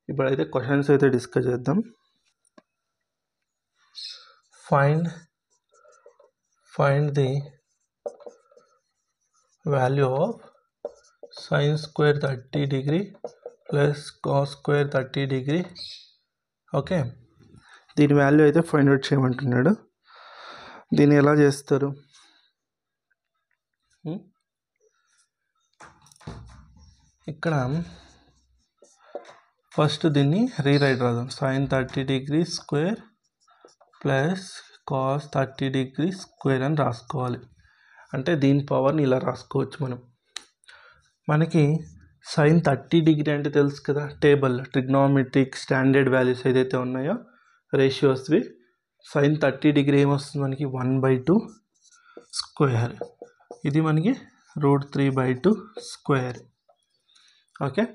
Speaker 1: ఇప్పుడైతే క్వశ్చన్స్ అయితే డిస్కస్ చేద్దాం. Find the value of sin square 30 degree plus cos square 30 degree. Okay, దీని వాల్యూ అయితే ఫైండ్ అవుట్ చేయమంటున్నాడు. దీన్ని ఎలా చేస్తారు? ఇక్కడ ఫస్ట్ దీన్ని రీరైట్ రాద్దాం. sin 30 degree square plus cos 30 degree square అని రాసుకోవాలి. అంటే దీని పవర్ని ఇలా రాసుకోవచ్చు మనకి sin 30 degree అంటే తెలుసు కదా, టేబుల్ ట్రిగ్నోమెట్రిక్ స్టాండర్డ్ వాల్యూస్ ఏదైతే ఉన్నాయో రేషియోస్వి. sin 30 degree ఏమొస్తుంది మనకి? 1/2 స్క్వేర్. ఇది మనకి √3/2 స్క్వేర్. ఓకే,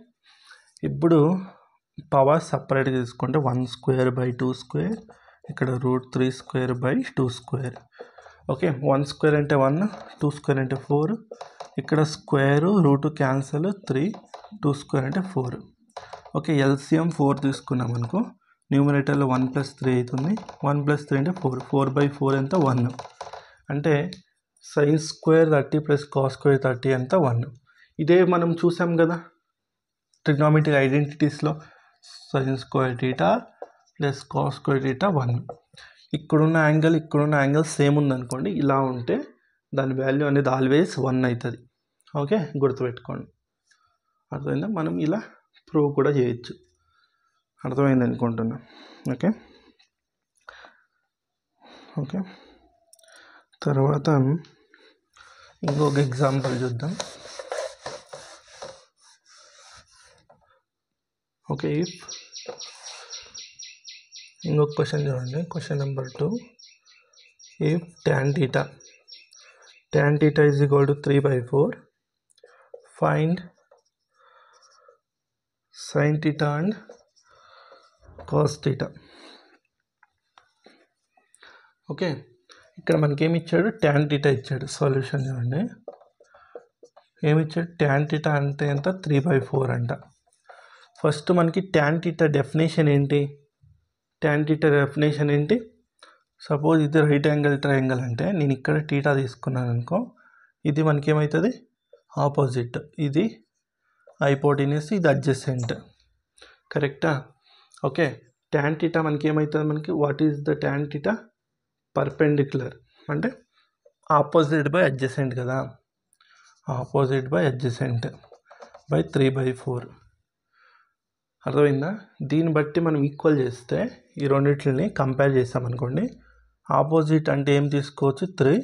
Speaker 1: ఇప్పుడు పవర్ సపరేట్గా తీసుకుంటే 1 స్క్వేర్ బై 2 స్క్వేర్, ఇక్కడ √3 square by 2 square. Okay, 1 square అంటే 1, 2 స్క్వేర్ అంటే 4, ఇక్కడ స్క్వేరు రూట్ క్యాన్సల్ 3, 2 స్క్వేర్ అంటే 4. ఓకే, ఎల్సిఎం 4 తీసుకున్నాం అనుకో, న్యూమరేటర్లో 1 + 3 అవుతుంది. 1 + 3 అంటే 4, 4/4 ఎంత? 1. అంటే sin square 30 plus cos square 30 ఎంత? 1. ఇదే మనం చూసాం కదా ట్రిగ్నోమెట్రిక్ ఐడెంటిటీస్లో, sin square theta plus cos square theta 1. ఇక్కడున్న యాంగిల్ సేమ్ ఉందనుకోండి, ఇలా ఉంటే దాని వాల్యూ అనేది ఆల్వేస్ 1 అవుతుంది. ఓకే, గుర్తుపెట్టుకోండి. అర్థమైందా? మనం ఇలా ప్రూవ్ కూడా చేయొచ్చు. అర్థమైంది అనుకుంటున్నా. ఓకే, తర్వాత ఇంకొక ఎగ్జాంపుల్ చూద్దాం. ఓకే, ఇంకొక క్వశ్చన్ చూడండి. Question number 2. if tan theta is equal to 3/4, find sin theta and cos theta. Okay, ఇక్కడ మనకి ఏమి ఇచ్చాడు, ట్యాన్ థీటా ఇచ్చాడు. సొల్యూషన్ చూడండి, ఏమి ఇచ్చాడు, ట్యాన్ థీటా అంటే ఎంత, 3/4 అంట. ఫస్ట్ మనకి ట్యాన్ థీటా డెఫినేషన్ ఏంటి, ట్యాన్ థీటా డెఫినేషన్ ఏంటి, సపోజ్ ఇది రైట్ యాంగిల్ ట్రయాంగిల్ అంటే నేను ఇక్కడ థీటా తీసుకున్నాను అనుకో, ఇది మనకి ఏమవుతుంది, ఆపోజిట్, ఇది హైపోటెన్యూస్, ఇది అడ్జసెంట్, కరెక్టా. ఓకే, ట్యాన్ థీటా మనకి ఏమవుతుంది, మనకి what is the tan theta, perpendicular అంటే ఆపోజిట్ బై అడ్జసెంట్ కదా, ఆపోజిట్ బై అడ్జసెంట్ బై 3/4. అర్థమైందా. దీన్ని బట్టి మనం ఈక్వల్ చేస్తే ఈ రెండింటిని కంపేర్ చేస్తామనుకోండి, ఆపోజిట్ అంటే ఏం తీసుకోవచ్చు, 3,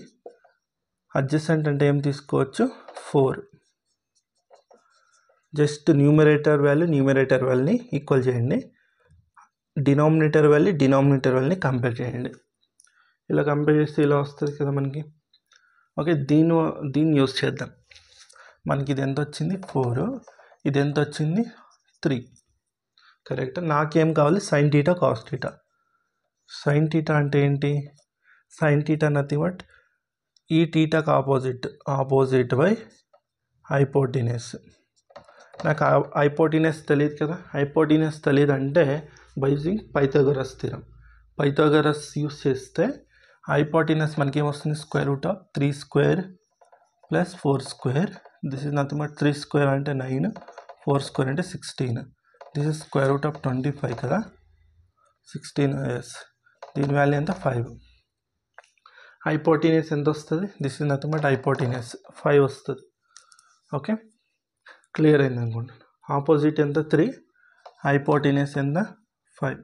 Speaker 1: అడ్జసెంట్ అంటే ఏం తీసుకోవచ్చు, 4. జస్ట్ న్యూమరేటర్ వాల్యూని ఈక్వల్ చేయండి, డినామినేటర్ వాల్యూని కంపేర్ చేయండి. ఇలా కంపేర్ చేస్తే ఇలా వస్తుంది కదా మనకి. ఓకే, దీన్ని యూస్ చేద్దాం. మనకి ఇది ఎంత వచ్చింది, 4, ఇది ఎంత వచ్చింది, 3, కరెక్ట్. నాకేం కావాలి, sign theta cos theta. Sine theta అంటే ఏంటి, సైన్ థీటా నథింగ్ బట్ ఈ థీటాకి ఆపోజిట్ బై హైపోటెన్యూస్. నాకు హైపోటెన్యూస్ తెలియదు కదా, హైపోటెన్యూస్ తెలియదు అంటే by using Pythagoras theorem. Pythagoras use చేస్తే హైపోటెన్యూస్ మనకి ఏమొస్తుంది, √3² + 4². దిస్ ఇస్ నథింగ్ బట్ 3² అంటే 9, 4² అంటే 16. దిస్ ఇస్ √25 కదా, 16, ఎస్. దీని వాల్యూ ఎంత, 5. హైపోటెన్యూస్ ఎంత వస్తుంది, this is nothing but hypotenuse 5 వస్తుంది. ఓకే, క్లియర్ అయింది అనుకుంటాను. ఆపోజిట్ ఎంత, 3, హైపోటెన్యూస్ ఎంత, 5.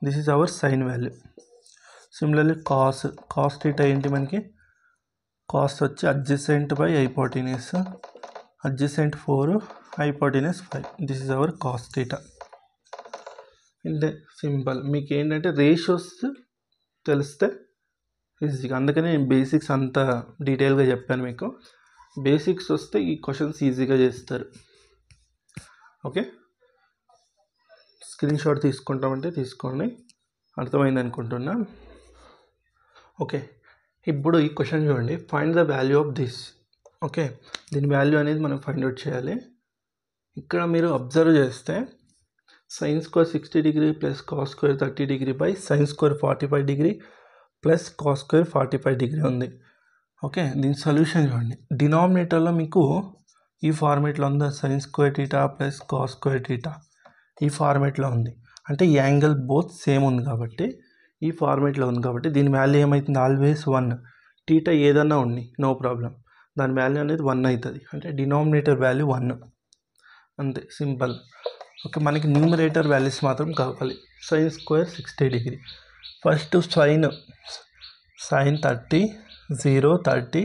Speaker 1: This is our sign value. Similarly cos theta ఏంటి మనకి, కాస్ వచ్చి adjacent by hypotenuse, adjacent 4, hypotenuse 5. This is our cos theta. ఇంతే, సింపుల్. మీకు ఏంటంటే రేషియోస్ తెలిస్తే ఈజీగా, అందుకని నేను బేసిక్స్ అంత డీటెయిల్గా చెప్పాను మీకు. బేసిక్స్ వస్తే ఈ క్వశ్చన్స్ ఈజీగా చేస్తారు. ఓకే, స్క్రీన్ షాట్ తీసుకుంటామంటే తీసుకోండి, అర్థమైంది అనుకుంటున్నా. ఓకే, ఇప్పుడు ఈ క్వశ్చన్ చూడండి, find the value of this. Okay, దీని వాల్యూ అనేది మనం ఫైండ్ అవుట్ చేయాలి. ఇక్కడ మీరు అబ్జర్వ్ చేస్తే sin² 60° plus cos² 30° by sin² 45° plus cos² 45° ఉంది. ఓకే, దీని సొల్యూషన్ చూడండి, డినామినేటర్లో మీకు ఈ ఫార్మేట్లో ఉందా, sin² θ ప్లస్ cos² θ ఈ ఫార్మేట్లో ఉంది. అంటే ఈ యాంగిల్ బోత్ సేమ్ ఉంది కాబట్టి, ఈ ఫార్మేట్లో ఉంది కాబట్టి దీని వాల్యూ ఏమవుతుంది, ఆల్వేస్ 1. థీటా ఏదన్నా ఉండి నో ప్రాబ్లం, దాని వాల్యూ అనేది 1 అవుతుంది. అంటే డినామినేటర్ వాల్యూ 1, అంతే, సింపుల్. ఓకే, మనకి న్యూమరేటర్ వాల్యూస్ మాత్రం కావాలి. sin² 60°, first sine 30, 0, 30,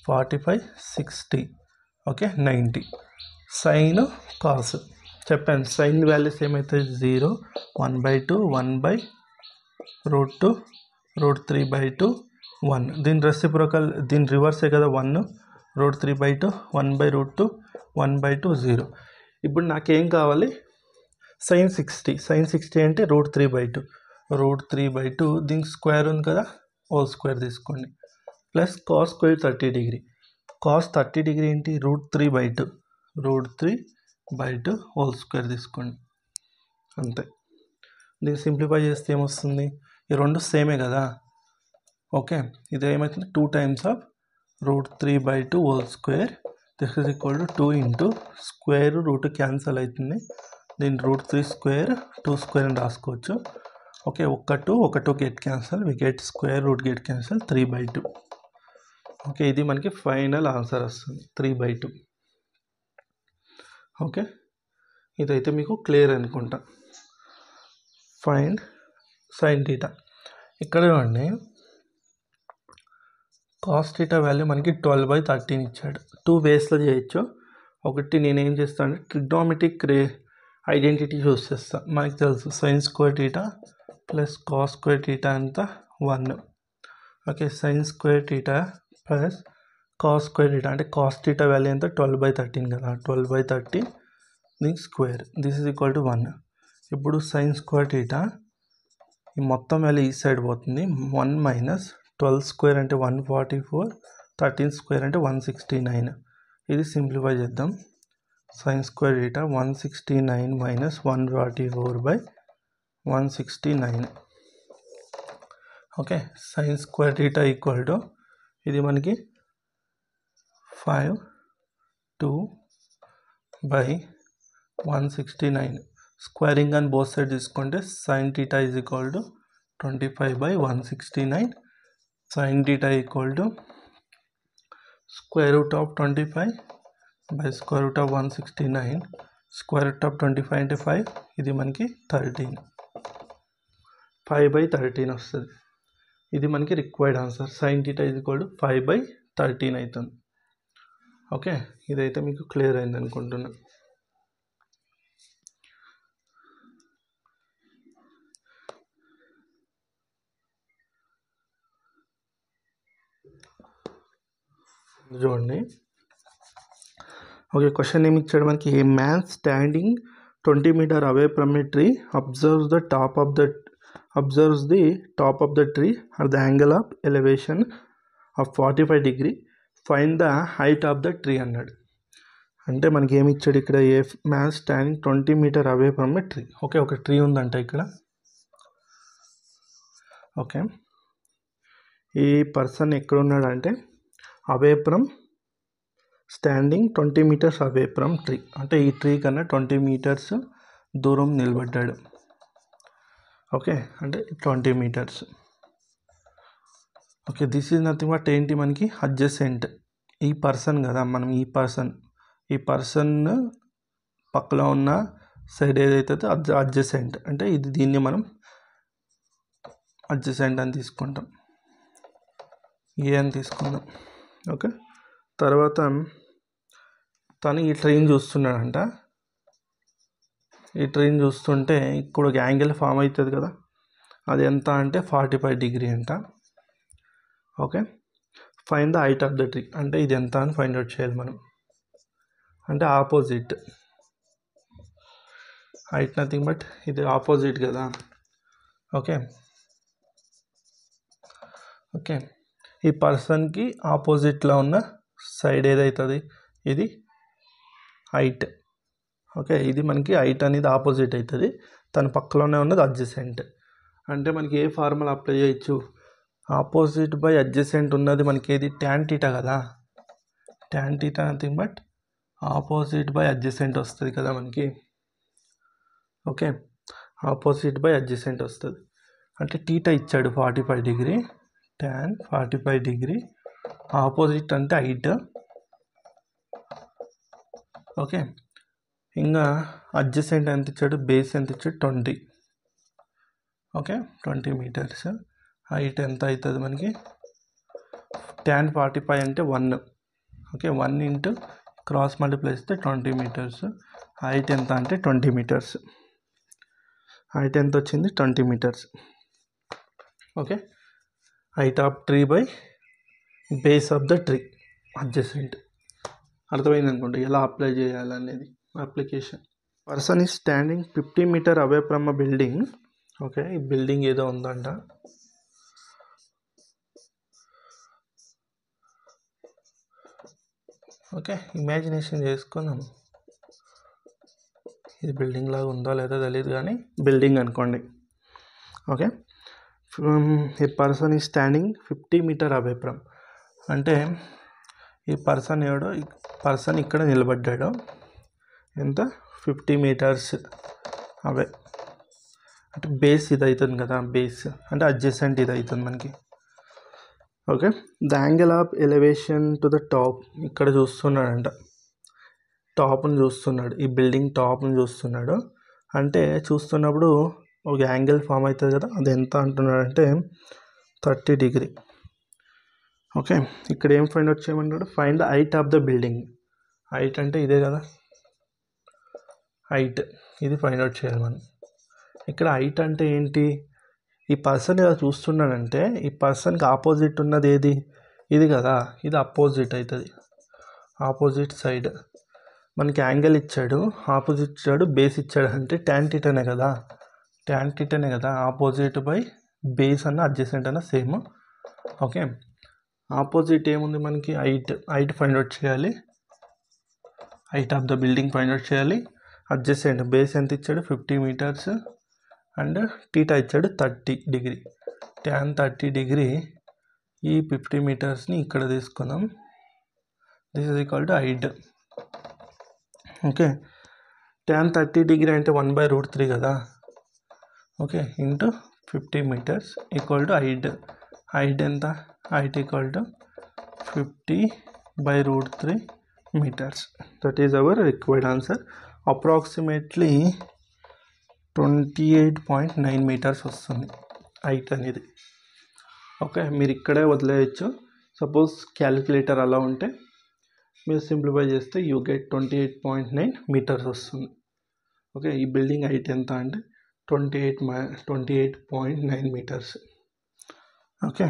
Speaker 1: 45, 60, okay 90. Sine cos చెప్పాను, సైన్ వాల్యూస్ ఏమవుతుంది, 0, 1/2, 1/√2, √3/2, 1. దీని రెసిప్రోకల్, దీని రివర్సే కదా 1, √3/2, 1/√2, 1/2, 0. ఇప్పుడు నాకేం కావాలి, sin 60 అంటే √3/2, దీనికి స్క్వేర్ ఉంది కదా, హోల్ స్క్వేర్ తీసుకోండి. ప్లస్ cos² 30°, cos 30° ఏంటి, √3/2 హోల్ స్క్వేర్ తీసుకోండి, అంతే. దీన్ని సింప్లిఫై చేస్తే ఏమొస్తుంది, ఈ రెండు సేమే కదా. ఓకే, ఇది ఏమవుతుంది, 2 times of √3/2 whole square. This is equal to 2 into square root cancel అవుతుంది, దీని √3² 2² అని రాసుకోవచ్చు. ఓకే, ఒక 2 get cancel, we get square root get cancel 3/2. Okay, ఇది మనకి ఫైనల్ ఆన్సర్ వస్తుంది, 3/2. ఓకే, ఇదైతే మీకు క్లియర్ అనుకుంటా. Find sign theta. ఇక్కడ చూడండి, కాస్ థీటా వాల్యూ మనకి 12/13 ఇచ్చాడు. 2 వేస్లో చేయొచ్చు. ఒకటి నేనేం చేస్తాను అంటే ట్రిగ్నోమెట్రిక్ ఐడెంటిటీ యూస్ చేస్తాను. మనకి తెలుసు sin² θ ప్లస్ cos² θ అంతా 1. ఓకే, sin² θ ప్లస్ cos² θ అంటే కాస్ థీటా వాల్యూ ఎంత, 12/13 కదా, 12/13 దీనికి square, this is equal to 1. ఇప్పుడు sin స్క్వేర్ థీటా ఈ మొత్తం వాల్యూ ఈ సైడ్ పోతుంది. 1 మైనస్ 12 స్క్వేర్ అంటే 144, 13 స్క్వేర్ అంటే 169. ఇది సింప్లిఫై చేద్దాం. sin square theta 169 minus 144/169. Okay, sin square theta equal to ఇది మనకి 5/2/169. స్క్వేరింగ్ అని బోత్ సైడ్ తీసుకుంటే sin theta is equal to 25/169. sin theta equal to square root of 25/స్క్వేర్ root of 169. Square root of 25 అంటే 5. ఇది మనకి 13. 5/13 వస్తుంది. ఇది మనకి required answer. sin theta is equal to 5/13 అవుతుంది. ఓకే, ఇదైతే మీకు క్లియర్ అయింది అనుకుంటున్నా. చూడండి. ఓకే, క్వశ్చన్ ఏమి ఇచ్చాడు మనకి? A man standing 20 metre away from a tree observes the top of the tree at the angle of elevation of 45 degree. Find the height of the tree అన్నాడు. అంటే మనకి ఏమి ఇచ్చాడు ఇక్కడ? A man standing 20 metre away from a tree. Okay, ఒక tree ఉందంట ఇక్కడ. Okay, ఈ పర్సన్ ఎక్కడ ఉన్నాడు అంటే away from standing 20 metres away from tree, అంటే ఈ ట్రీ కన్నా 20 మీటర్స్ దూరం నిలబడ్డాడు. ఓకే, అంటే 20 metres. Okay, this is nothing but ఏంటి మనకి? అడ్జసెంట్. ఈ పర్సన్ కదా, మనం ఈ పర్సన్ పక్కలో ఉన్న సైడ్ ఏదైతే అడ్జసెంట్ అంటే ఇది, దీన్ని మనం అడ్జసెంట్ అని తీసుకుంటాం, ఏ అని తీసుకుందాం. ఓకే, తర్వాత తను ఈ ట్రైన్ చూస్తున్నాడంట. ఈ ట్రైన్ చూస్తుంటే ఇక్కడ ఒక యాంగిల్ ఫామ్ అవుతుంది కదా, అది ఎంత అంటే 45 డిగ్రీ అంట. Okay, find the height of the tree అంటే ఇది ఎంత అని ఫైండ్ అవుట్ చేయాలి మనం. అంటే ఆపోజిట్ హైట్, నథింగ్ బట్ ఇది ఆపోజిట్ కదా. ఓకే, ఓకే, ఈ పర్సన్కి ఆపోజిట్లో ఉన్న సైడ్ ఏదవుతుంది? ఇది హైట్. ఓకే, ఇది మనకి హైట్ అనేది ఆపోజిట్ అవుతుంది. తన పక్కలోనే ఉన్నది అడ్జసెంట్. అంటే మనకి ఏ ఫార్ములా అప్లై చేయొచ్చు? ఆపోజిట్ బై అడ్జసెంట్ ఉన్నది మనకి ఏది? tan థీటా కదా. tan theta nothing but opposite by adjacent వస్తుంది కదా మనకి. ఓకే, ఆపోజిట్ బై అడ్జసెంట్ వస్తుంది. అంటే థీటా ఇచ్చాడు 45 డిగ్రీ, tan 45 డిగ్రీ, ఆపోజిట్ అంటే హైట్. ఓకే, ఇంకా అడ్జసెంట్ ఎంత ఇచ్చాడు? బేస్ ఎంత ఇచ్చాడు? 20. Okay, 20 metres. హైట్ ఎంత అవుతుంది మనకి? tan 45 అంటే 1. ఓకే, 1 ఇంటూ క్రాస్ మల్టిప్లై చేస్తే 20 మీటర్స్. హైట్ ఎంత అంటే 20 మీటర్స్. హైట్ ఎంత వచ్చింది? 20 metres. Okay, height of tree by base of the tree adjacent. అర్థమైంది అనుకోండి ఎలా అప్లై చేయాలనేది application. Person is standing 50 metre away from a building. Okay, ఈ బిల్డింగ్ ఏదో ఉందంట. ఓకే, ఇమాజినేషన్ చేసుకుందాం. ఇది బిల్డింగ్ లాగా ఉందో లేదో తెలియదు కానీ బిల్డింగ్ అనుకోండి. Okay, a person is standing 50 metre away from అంటే ఈ పర్సన్ ఎవడో, ఈ పర్సన్ ఇక్కడ నిలబడ్డాడు. ఎంత? 50 మీటర్స్ అవే. అంటే బేస్ ఇది అవుతుంది కదా, బేస్ అంటే అడ్జసెంట్ ఇది అవుతుంది మనకి. Okay, the angle of elevation to the top. ఇక్కడ చూస్తున్నాడంట, టాప్ని చూస్తున్నాడు, ఈ బిల్డింగ్ టాప్ని చూస్తున్నాడు. అంటే చూస్తున్నప్పుడు ఒక యాంగిల్ ఫామ్ అవుతుంది కదా, అది ఎంత అంటున్నాడంటే 30 డిగ్రీ. ఓకే, ఇక్కడ ఏం ఫైండ్ అవుట్ చేయమన్నాడు? Find the height of the building. Height అంటే ఇదే కదా హైట్, ఇది ఫైండ్ అవుట్ చేయాలి మనం. ఇక్కడ హైట్ అంటే ఏంటి? ఈ పర్సన్ ఇలా చూస్తున్నాడంటే ఈ పర్సన్కి ఆపోజిట్ ఉన్నది ఏది? ఇది కదా, ఇది అపోజిట్ అవుతుంది, ఆపోజిట్ సైడ్. మనకి యాంగిల్ ఇచ్చాడు, ఆపోజిట్ ఇచ్చాడు, బేస్ ఇచ్చాడు అంటే ట్యాన్ థీటానే కదా, ట్యాన్ థీటానే కదా. ఆపోజిట్ బై బేస్ అన్న అడ్జసెంట్ అన్న సేమ్. ఓకే, ఆపోజిట్ ఏముంది మనకి, హైట్ ఫైండ్ అవుట్ చేయాలి, height of the building find out చేయాలి. అడ్జసెంట్ బేస్ ఎంత ఇచ్చాడు 50 మీటర్స్ అండ్ థీటా ఇచ్చాడు 30 డిగ్రీ. ట్యాన్ 30 డిగ్రీ, ఈ 50 మీటర్స్ని ఇక్కడ తీసుకుందాం. This is equal to height. Okay, tan 30 degree అంటే 1/√3 కదా. Okay, into 50 metres equal to height. Height ఎంత, height equal to 50/√3 meters. That is our required answer. Approximately 28.9 meters వస్తుంది height అనేది. ఓకే, మీరు ఇక్కడే వదిలేయచ్చు. సపోజ్ క్యాలిక్యులేటర్ అలా ఉంటే మీరు సింప్లిఫై చేస్తే యూ గెట్ 28.9 మీటర్స్ వస్తుంది. ఓకే, ఈ బిల్డింగ్ హైట్ ఎంత అంటే 28.9 మీటర్స్. ఓకే.